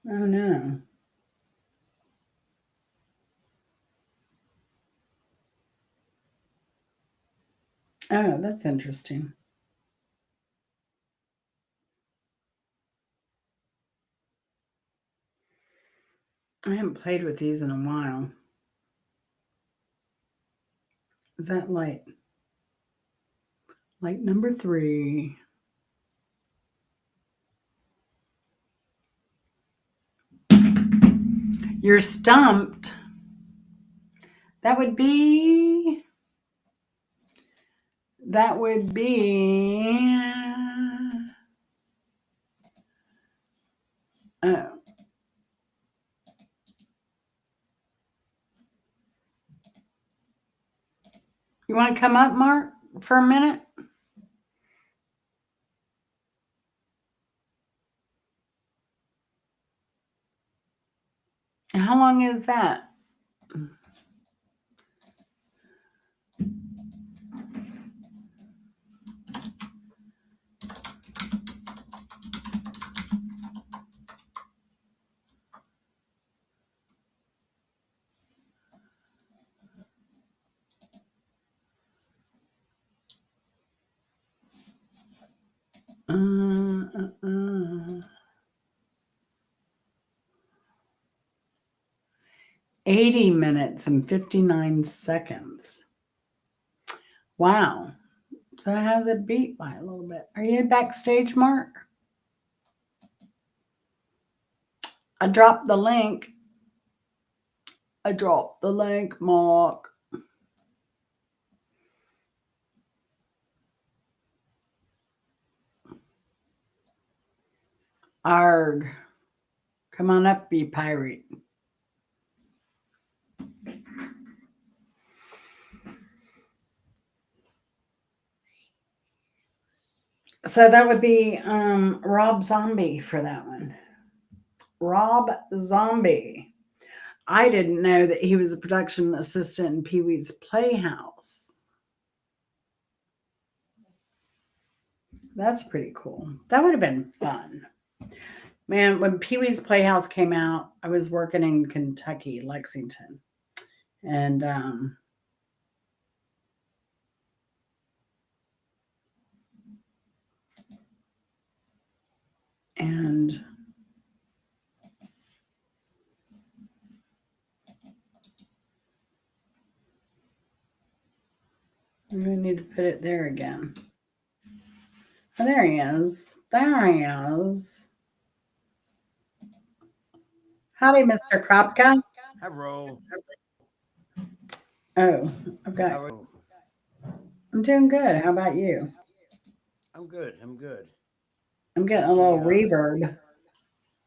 Speaker 1: no. Oh, that's interesting. I haven't played with these in a while. Is that light? Light number 3. You're stumped. That would be. Oh. You want to come up, Mark, for a minute? How long is that? uh, uh, uh. 80 minutes and 59 seconds. Wow. So it has it beat by a little bit. Are you backstage, Mark? I dropped the link. Mark. Arg. Come on up, you pirate. So that would be Rob Zombie for that one. Rob Zombie. I didn't know that he was a production assistant in Pee-wee's Playhouse. That's pretty cool. That would have been fun. Man, when Pee Wee's Playhouse came out, I was working in Kentucky, Lexington. And and we need to put it there again. Oh, there he is. There he is. Howdy, Mr. Kropka.
Speaker 2: Hello.
Speaker 1: Oh, I've got.
Speaker 2: How are you?
Speaker 1: I'm doing good. How about you?
Speaker 2: I'm good. I'm good.
Speaker 1: I'm getting a
Speaker 2: Had
Speaker 1: little
Speaker 2: the
Speaker 1: reverb.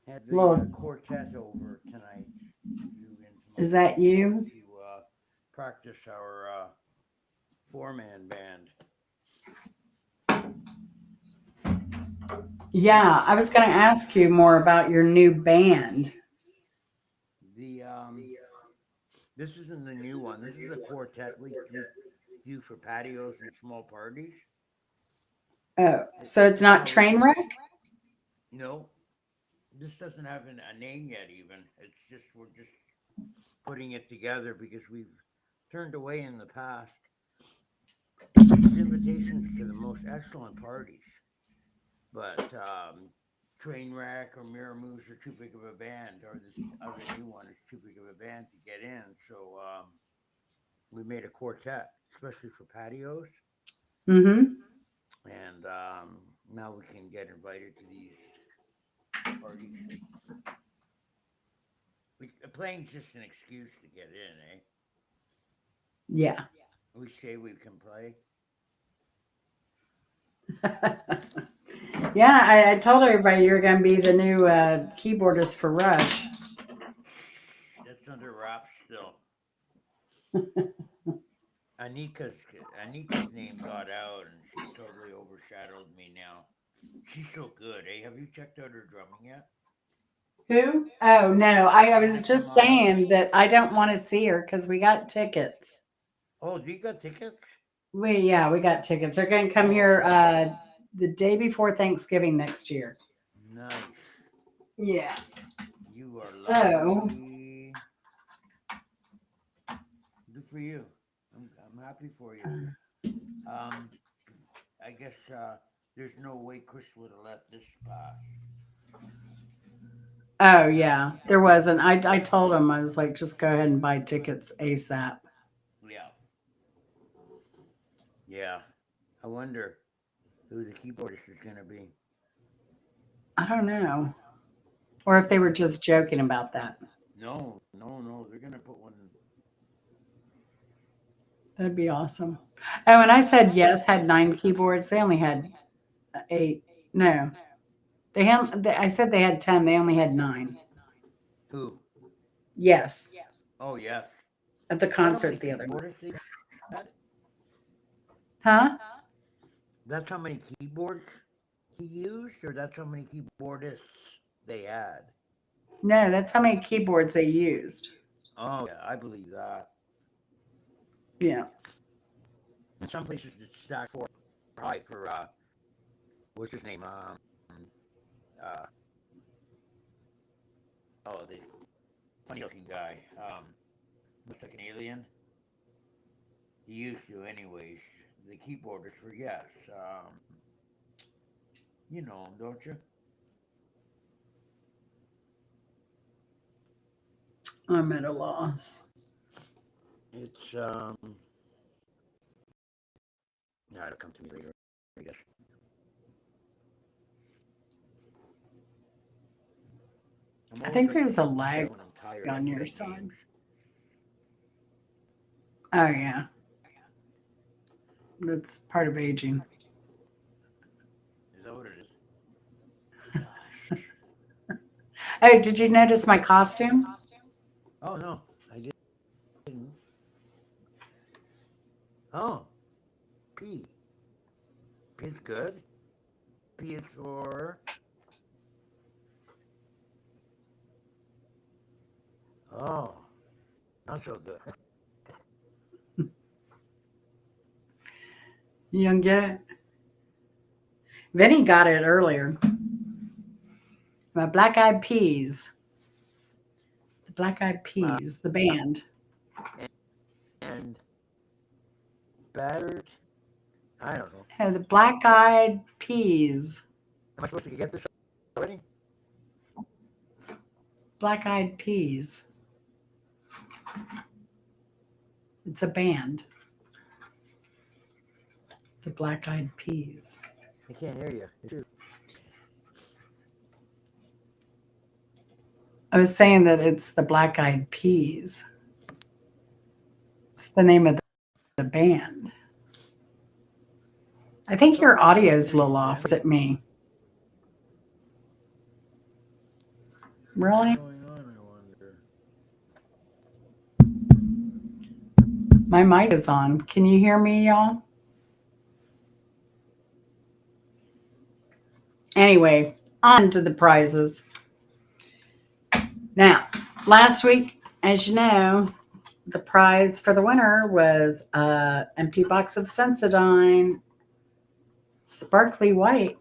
Speaker 2: had
Speaker 1: A
Speaker 2: the
Speaker 1: little.
Speaker 2: quartet over tonight to into my
Speaker 1: Is that
Speaker 2: studio
Speaker 1: you?
Speaker 2: to practice our four-man band.
Speaker 1: Yeah, I was going to ask you more about your new band.
Speaker 2: The This isn't the new one. This is a quartet we do for patios and small parties.
Speaker 1: Oh,
Speaker 2: It,
Speaker 1: so it's
Speaker 2: it's
Speaker 1: not
Speaker 2: always
Speaker 1: Trainwreck?
Speaker 2: no. This doesn't have a name yet. Even it's just we're just putting it together because we've turned away in the past these invitations to the most excellent parties, but Trainwreck or Mirror Moves are too big of a band, or this other new one is too big of a band to get in. So we made a quartet, especially for patios,
Speaker 1: Mm-hmm.
Speaker 2: and now we can get invited to these parties. Playing's just an excuse to get in, eh?
Speaker 1: Yeah.
Speaker 2: We say we can play.
Speaker 1: Yeah, I told everybody you're going to be the new keyboardist for Rush.
Speaker 2: That's under wraps still. Anika's Anika's name got out, and she's totally overshadowed me now. She's so good, eh? Have you checked out her drumming yet?
Speaker 1: Who? Oh, no. I was
Speaker 2: Anika
Speaker 1: just
Speaker 2: Miles.
Speaker 1: saying that I don't want to see her because we got tickets.
Speaker 2: Oh, do you got tickets?
Speaker 1: Yeah, we got tickets. They're going to come
Speaker 2: Oh,
Speaker 1: here
Speaker 2: okay.
Speaker 1: the day before Thanksgiving next year.
Speaker 2: Nice.
Speaker 1: Yeah.
Speaker 2: You are
Speaker 1: So,
Speaker 2: lucky. Good for you. I'm happy for you. Um, I guess there's no way Chris would have let this pass.
Speaker 1: oh, yeah, there wasn't. I told him, I was like, just go ahead and buy tickets ASAP.
Speaker 2: Yeah, yeah. I wonder who the keyboardist is gonna be.
Speaker 1: I don't know. Or if they were just joking about that.
Speaker 2: No, no, no. They're gonna put one.
Speaker 1: That'd be awesome. Oh, and I said yes, had 9 keyboards. They only had 8. No, I said they had 10. They only had 9.
Speaker 2: Who?
Speaker 1: Yes,
Speaker 2: Oh yes.
Speaker 1: at the
Speaker 2: Is that how many
Speaker 1: concert the other night.
Speaker 2: keyboardists they had?
Speaker 1: Huh?
Speaker 2: That's how many keyboards he used, or that's how many keyboardists they had.
Speaker 1: No, that's how many keyboards they used.
Speaker 2: Oh yeah, I believe that.
Speaker 1: Yeah.
Speaker 2: In some places it's stacked four high for what's his name? Uh oh, the funny looking guy. Looks like an alien. He used to, anyways. The keyboardist for yes. You know him, don't you?
Speaker 1: I'm at a loss.
Speaker 2: It's no, it'll come to me later, I guess. I'm
Speaker 1: I
Speaker 2: always
Speaker 1: think
Speaker 2: like to
Speaker 1: there's a
Speaker 2: shut this
Speaker 1: lag
Speaker 2: down when I'm tired. I
Speaker 1: on your
Speaker 2: forget
Speaker 1: side.
Speaker 2: names.
Speaker 1: Oh, yeah. That's part of aging.
Speaker 2: Is that what it is? Gosh.
Speaker 1: Oh, did you notice my costume?
Speaker 2: Oh no, I didn't. Oh, P. P is good. P is for. Oh, not so good.
Speaker 1: You don't get it? Vinny got it earlier. My Black Eyed Peas. The Black Eyed Peas, the band.
Speaker 2: And battered. I don't know.
Speaker 1: The Black Eyed Peas.
Speaker 2: Am I supposed to get this already?
Speaker 1: Black Eyed Peas. It's a band. The Black Eyed Peas.
Speaker 2: I can't hear you.
Speaker 1: I was saying that it's the Black Eyed Peas. It's the name of the band. I think your audio is a little off. Is it me? Really?
Speaker 2: What's going on, I wonder?
Speaker 1: My mic is on. Can you hear me, y'all? Anyway, on to the prizes. Now, last week, as you know, the prize for the winner was an empty box of Sensodyne, sparkly white.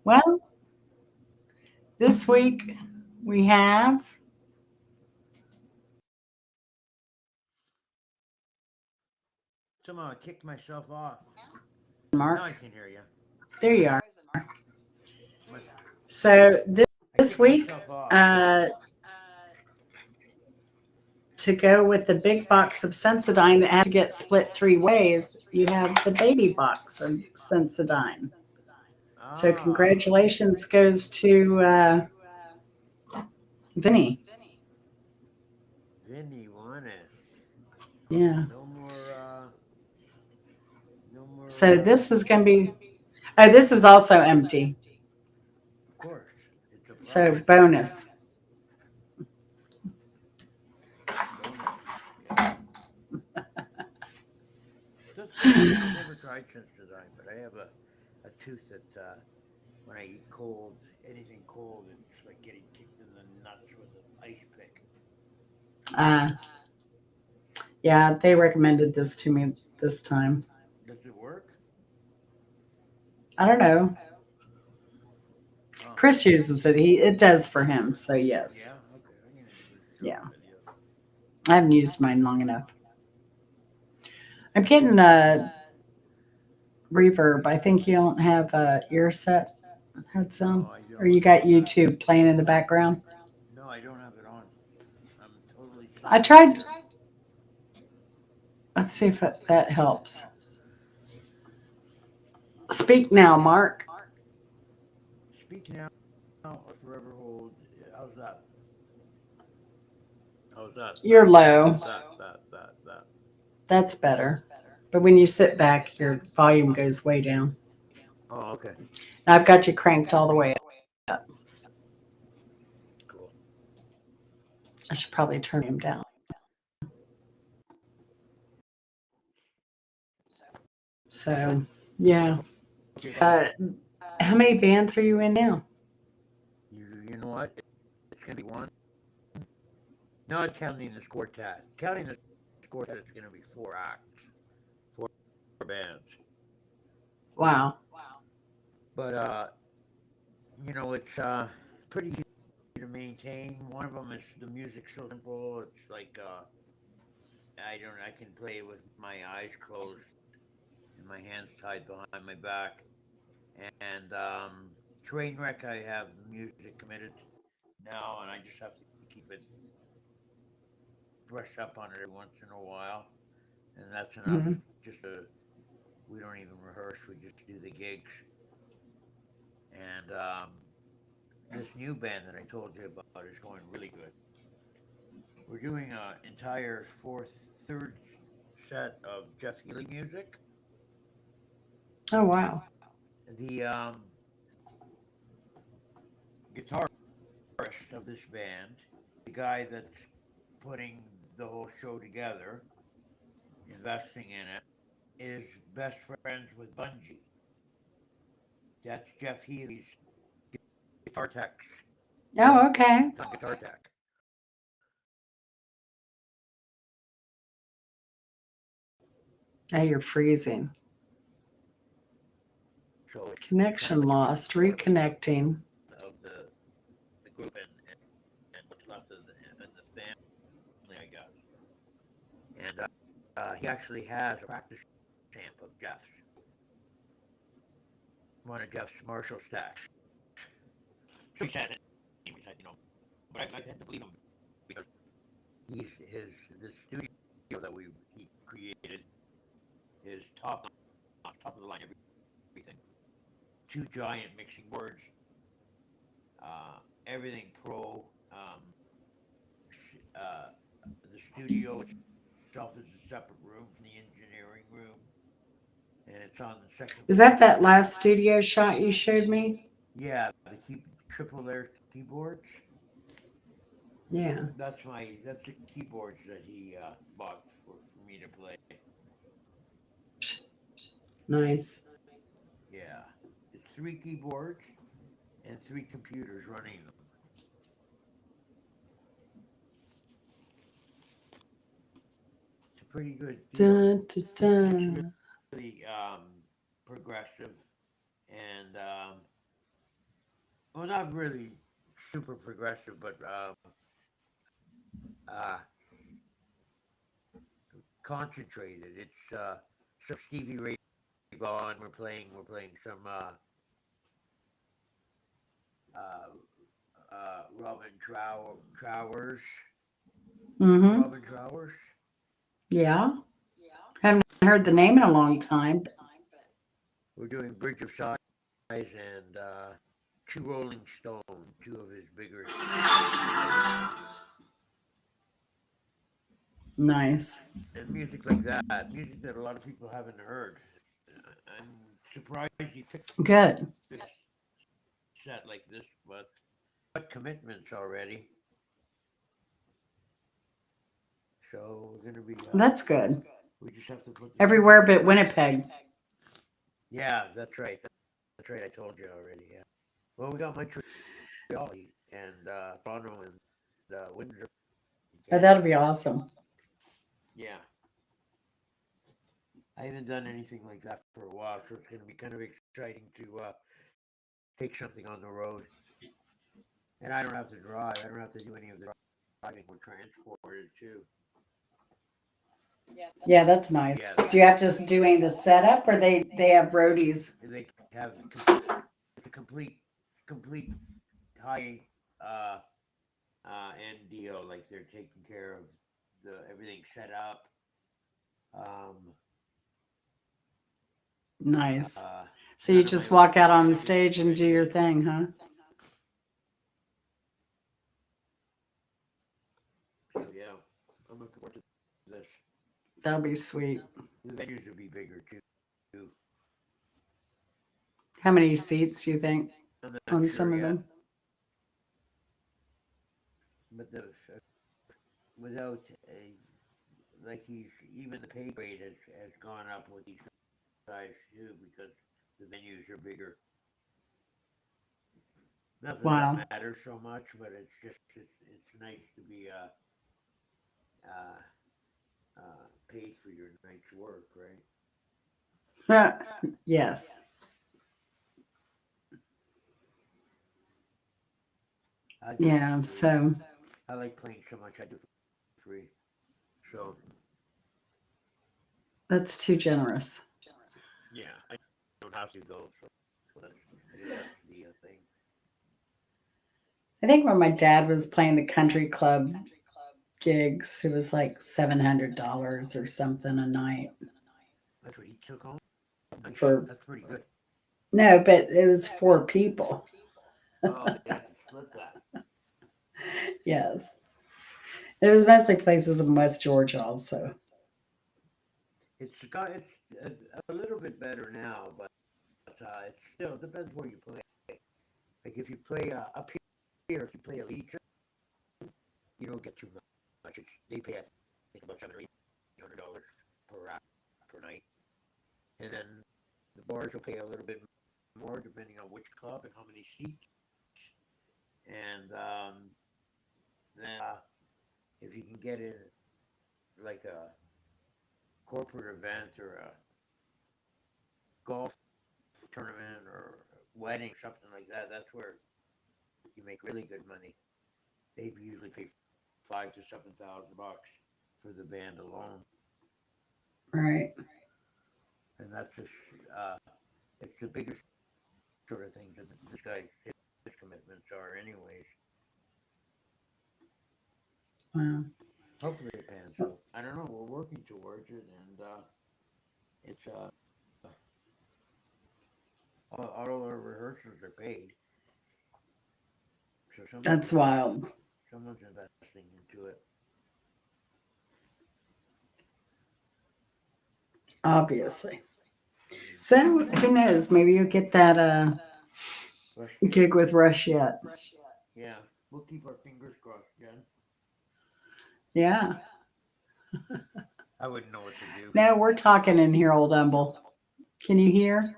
Speaker 1: Well, this week we have
Speaker 2: Somehow I kicked myself off.
Speaker 1: Mark.
Speaker 2: Now I can hear you.
Speaker 1: There you are.
Speaker 2: My-
Speaker 1: So
Speaker 2: I
Speaker 1: this
Speaker 2: kicked
Speaker 1: week,
Speaker 2: myself off.
Speaker 1: to go with the big box of Sensodyne that has to get split 3 ways, you have the baby box of Sensodyne. So congratulations goes to Vinny.
Speaker 2: Vinny won it.
Speaker 1: Yeah.
Speaker 2: No more. No more.
Speaker 1: So this was going to be. Oh, this is also empty.
Speaker 2: Of course, it's a
Speaker 1: So
Speaker 2: prize.
Speaker 1: bonus.
Speaker 2: Yeah. I've never tried Sensodyne, but I have a tooth that when I eat cold, anything cold, it's like getting kicked in the nuts with an ice pick.
Speaker 1: Yeah, they recommended this to me this time.
Speaker 2: Does it work?
Speaker 1: I don't know.
Speaker 2: Oh.
Speaker 1: Chris uses it. It does for him. So yes.
Speaker 2: Yeah. Okay. I'm gonna give it a shot.
Speaker 1: Yeah.
Speaker 2: Video.
Speaker 1: I haven't used mine long enough. I'm getting reverb. I think you don't have ear set headphones,
Speaker 2: No, I don't.
Speaker 1: or you got YouTube playing in the background.
Speaker 2: No, I don't have it on. I'm totally
Speaker 1: I
Speaker 2: silent.
Speaker 1: tried. Let's see if that helps. Speak now, Mark.
Speaker 2: Speak now or forever hold. How's that? How's that?
Speaker 1: You're low.
Speaker 2: That.
Speaker 1: That's better. But when you sit back, your volume goes way down.
Speaker 2: Oh, okay.
Speaker 1: And I've got you cranked all the way up.
Speaker 2: Cool.
Speaker 1: I should probably turn him down. So, yeah. How many bands are you in now?
Speaker 2: You know what? It's gonna be one. Not counting this quartet. Counting this quartet, it's gonna be 4 acts, 4 bands.
Speaker 1: Wow.
Speaker 2: But it's pretty easy to maintain. One of them is the music's so simple. It's like I can play it with my eyes closed and my hands tied behind my back. And Trainwreck, I have the music committed now, and I just have to keep it brush up on it every once in a while, and that's enough.
Speaker 1: Mm-hmm.
Speaker 2: We don't even rehearse; we just do the gigs. And this new band that I told you about is going really good. We're doing an entire third set of Jeff Healy music.
Speaker 1: Oh, wow.
Speaker 2: The guitarist of this band, the guy that's putting the whole show together, investing in it, is best friends with Bungie. That's Jeff Healy's guitar tech.
Speaker 1: Oh, okay.
Speaker 2: Guitar tech.
Speaker 1: Hey, you're freezing.
Speaker 2: So it's kind of
Speaker 1: Connection
Speaker 2: like a
Speaker 1: lost. Reconnecting.
Speaker 2: of the group and what's left of the family, I guess. And he actually has a practice stamp of Jeff's, one of Jeff's Marshall stacks. So he said it. He said, but I tend to believe him because he's the studio that he created is top of the line everything. Two giant mixing boards, everything pro. Uh, the studio itself is a separate room from the engineering room, and it's on the second
Speaker 1: Is
Speaker 2: floor.
Speaker 1: that that last studio shot you showed me?
Speaker 2: Yeah, the triple layer keyboards.
Speaker 1: Yeah.
Speaker 2: That's the keyboards that he bought for me to play.
Speaker 1: Nice.
Speaker 2: Yeah, it's three keyboards and three computers running them. It's a pretty good deal.
Speaker 1: Dun, dun,
Speaker 2: Music's
Speaker 1: dun.
Speaker 2: really progressive and well, not really super progressive, but uh, concentrated. It's some Stevie Ray Vaughan. We're playing some Trowers.
Speaker 1: Mm-hmm.
Speaker 2: Robin Trowers.
Speaker 1: Yeah. Haven't heard the name in a long time.
Speaker 2: We're doing Bridge of Sighs and two Rolling Stone, two of his bigger hits,
Speaker 1: Nice.
Speaker 2: and music like that. Music that a lot of people haven't heard. I'm surprised he picked
Speaker 1: Good.
Speaker 2: this set like this, but got commitments already. So we're gonna be.
Speaker 1: That's good.
Speaker 2: We just have to put the music
Speaker 1: Everywhere but
Speaker 2: together.
Speaker 1: Winnipeg.
Speaker 2: Yeah, that's right. That's right. I told you already. Yeah. Well, we got Montreal and Toronto and Windsor in
Speaker 1: Oh,
Speaker 2: Canada.
Speaker 1: that'll be awesome.
Speaker 2: Yeah, I haven't done anything like that for a while, so it's going to be kind of exciting to take something on the road. And I don't have to drive. I don't have to do any of the driving. We're transported too.
Speaker 1: Yeah, that's nice.
Speaker 2: Yeah,
Speaker 1: Do you have to doing the setup or they have roadies?
Speaker 2: they have the complete high uh, end deal. Like they're taking care of the everything set up. Um,
Speaker 1: Nice. So you
Speaker 2: None of my
Speaker 1: just
Speaker 2: own
Speaker 1: walk out
Speaker 2: stuff.
Speaker 1: on the
Speaker 2: It's just
Speaker 1: stage and do your
Speaker 2: rented.
Speaker 1: thing, huh?
Speaker 2: So yeah, I'm looking forward to this.
Speaker 1: That'll be sweet.
Speaker 2: The venues will be bigger too.
Speaker 1: How many seats do you think
Speaker 2: I'm not
Speaker 1: on
Speaker 2: sure
Speaker 1: some of
Speaker 2: yet,
Speaker 1: them?
Speaker 2: but without a like he's even the pay grade has gone up with these guys too because the venues are bigger. Not that
Speaker 1: Wow.
Speaker 2: that matters so much, but it's nice to be uh, paid for your night's work, right?
Speaker 1: Yes.
Speaker 2: I do it for
Speaker 1: Yeah.
Speaker 2: free.
Speaker 1: So
Speaker 2: I like playing so much. I do it for free. So
Speaker 1: that's too generous.
Speaker 2: yeah, I don't have to go. So that's, I guess that's the thing.
Speaker 1: I think when my dad was playing the country club gigs, it was like $700 or something a night
Speaker 2: That's what he took home. Nice.
Speaker 1: for
Speaker 2: That's pretty good.
Speaker 1: no, but it was four people.
Speaker 2: Oh, they have to split that.
Speaker 1: Yes. It was mostly places in West Georgia also.
Speaker 2: It's a little bit better now, but it still depends where you play. Like if you play up here, if you play a Legion, you don't get too much. They pay I think about $700 or $800 per night, and then the bars will pay a little bit more depending on which club and how many seats. And then if you can get in like a corporate event or a golf tournament or wedding, something like that, that's where you make really good money. They usually pay 5 to 7 thousand bucks for the band alone,
Speaker 1: Right.
Speaker 2: and that's just it's the biggest sort of things that this guy his commitments are, anyways.
Speaker 1: Wow.
Speaker 2: Hopefully it pans out. I don't know. We're working towards it, and it's all our rehearsals are paid, so
Speaker 1: That's wild.
Speaker 2: someone's investing into it.
Speaker 1: Obviously. So who knows? Maybe you'll get that
Speaker 2: Rush
Speaker 1: gig with Rush yet.
Speaker 2: yeah, we'll keep our fingers crossed, Jen.
Speaker 1: Yeah.
Speaker 2: I wouldn't know what to do.
Speaker 1: No, we're talking in here, old Umble. Can you hear?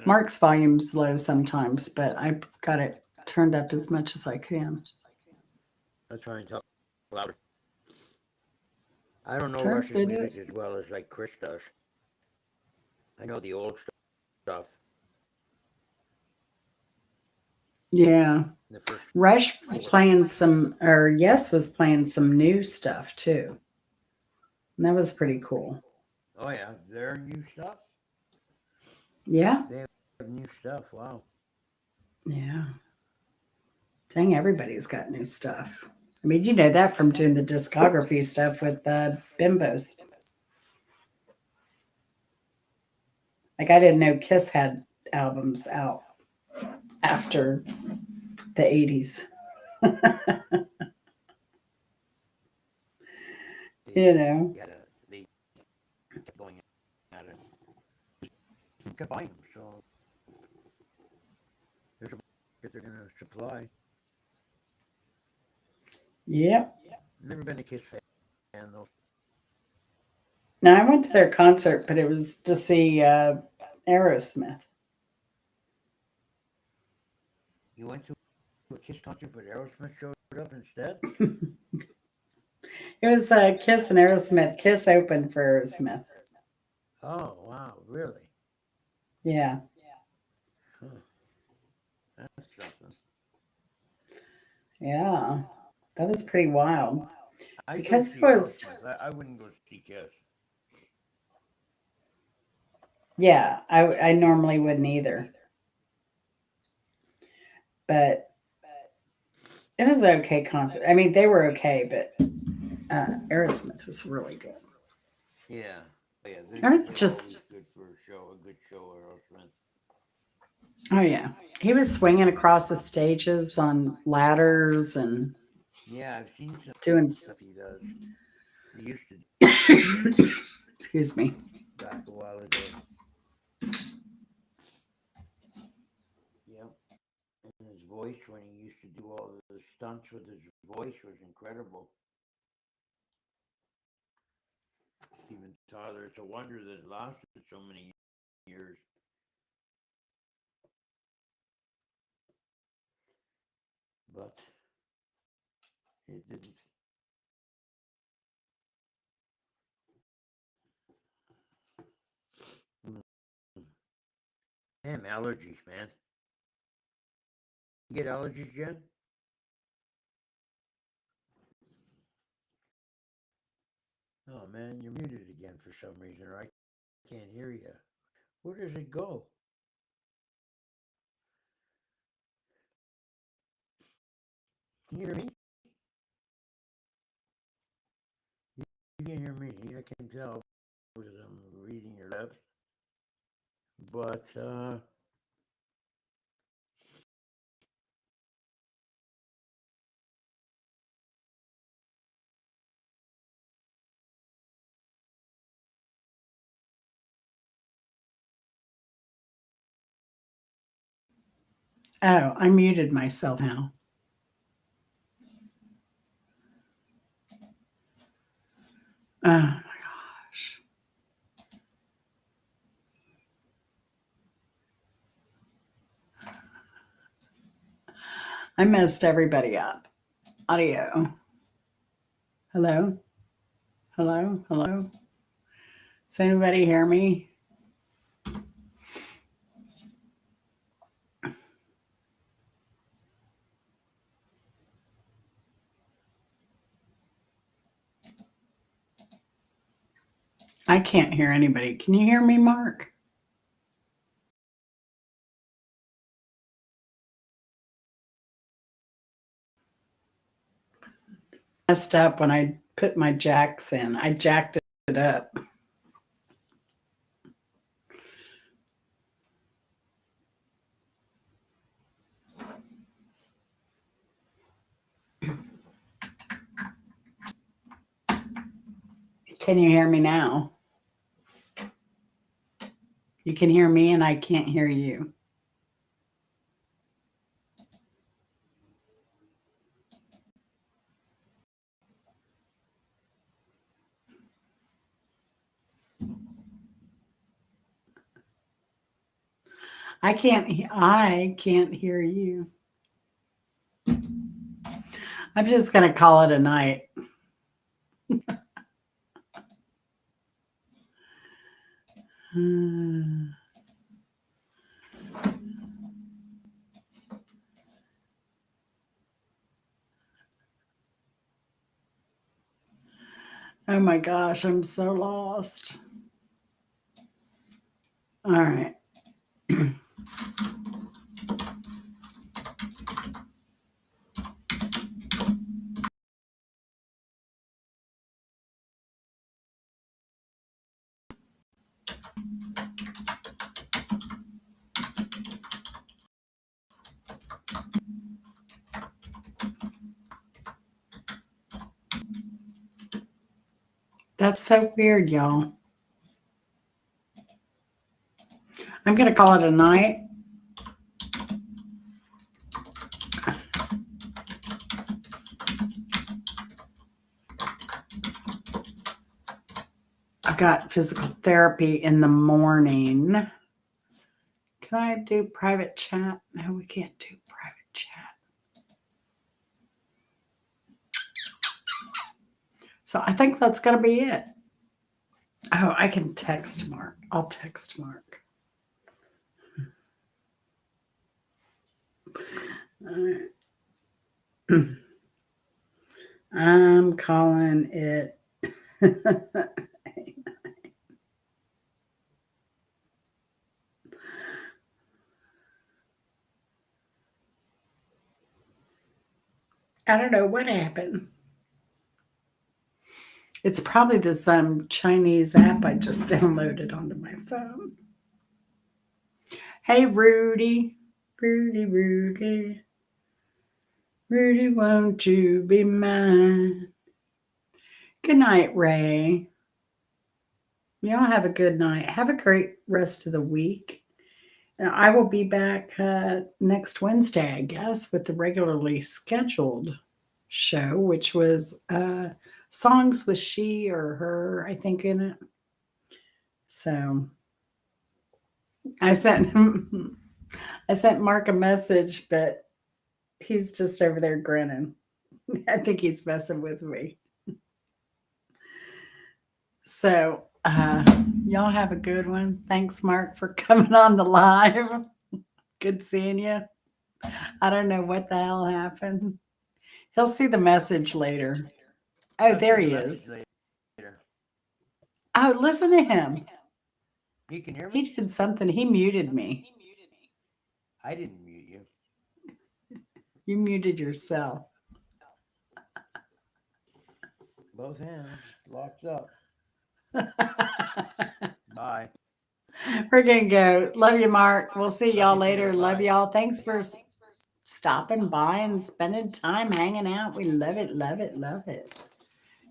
Speaker 1: Mark's volume's low sometimes, but I've got it turned up as much as I can.
Speaker 2: Let's try and talk louder. I don't know
Speaker 1: Sure,
Speaker 2: Russian
Speaker 1: do
Speaker 2: music
Speaker 1: it.
Speaker 2: as well as like Chris does. I know the old stuff.
Speaker 1: Yeah.
Speaker 2: The first
Speaker 1: Rush was playing some, or Yes was playing some new stuff too. And that was pretty cool.
Speaker 2: oh yeah, their new stuff.
Speaker 1: Yeah.
Speaker 2: They have new stuff. Wow.
Speaker 1: Yeah. Dang, everybody's got new stuff. I mean, you know that from doing the discography stuff with Bimbos. Like, I didn't know Kiss had albums out after the 80s.
Speaker 2: They
Speaker 1: You know,
Speaker 2: they kept going at it. You can buy them, so there's a market they're gonna supply.
Speaker 1: yep.
Speaker 2: Never been a Kiss fan though.
Speaker 1: Now, I went to their concert, but it was to see Aerosmith.
Speaker 2: You went to a Kiss concert, but Aerosmith showed up instead.
Speaker 1: It was Kiss and Aerosmith. Kiss opened for Aerosmith.
Speaker 2: Oh wow, really?
Speaker 1: Yeah.
Speaker 2: Huh. That's something.
Speaker 1: Yeah. That was pretty wild.
Speaker 2: I'd go
Speaker 1: Because it
Speaker 2: see
Speaker 1: was,
Speaker 2: Aerosmith. I wouldn't go see Kiss.
Speaker 1: yeah, I normally wouldn't either. But it was an okay concert. I mean, they were okay, but Aerosmith was really good.
Speaker 2: Yeah. Oh, yeah,
Speaker 1: I was
Speaker 2: they're
Speaker 1: just,
Speaker 2: always good for a show, a good show, Aerosmith.
Speaker 1: oh, yeah. He was swinging across the stages on ladders and
Speaker 2: Yeah, I've seen some
Speaker 1: doing,
Speaker 2: stuff he does. He used to
Speaker 1: excuse me.
Speaker 2: back a while ago. Yep. And his voice when he used to do all the stunts with his voice was incredible. Steven Tyler, it's a wonder that it lasted so many years. But it didn't. Mm. Damn allergies, man. You get allergies, Jen? Oh man, you're muted again for some reason, or I can't hear you. Where does it go? Can you hear me? You can hear me. I can tell because I'm reading your lips. But
Speaker 1: Oh, I muted myself now. Oh my gosh. I messed everybody up. audio. Hello? Hello? Hello? Does anybody hear me? I can't hear anybody. Can you hear me, Mark? Messed up when I put my jacks in. I jacked it up. Can you hear me now? You can hear me and I can't hear you. I can't hear you. I'm just going to call it a night. Oh my gosh, I'm so lost. All right. That's so weird, y'all. I'm going to call it a night. I've got physical therapy in the morning. Can I do private chat? No, we can't do private chat. So I think that's going to be it. Oh, I can text Mark. I'll text Mark. All right. I'm calling it. I don't know what happened. It's probably this Chinese app I just downloaded onto my phone. Hey, Rudy. Rudy. Rudy, won't you be mine? Good night, Ray. Y'all have a good night. Have a great rest of the week. And I will be back next Wednesday, I guess, with the regularly scheduled show, which was songs with she or her, I think, in it. So I sent Mark a message, but he's just over there grinning. I think he's messing with me. So y'all have a good one. Thanks, Mark, for coming on the live. Good seeing you. I don't know what the hell happened. He'll see the message later. Oh, there he is. Oh, listen to him.
Speaker 2: You can hear me?
Speaker 1: He did something. He muted me.
Speaker 2: I didn't mute you.
Speaker 1: You muted yourself.
Speaker 2: Both hands locked up. Bye.
Speaker 1: We're going to go. Love you, Mark. We'll see y'all later. Love y'all. Thanks for stopping by and spending time hanging out. We love it, love it, love it.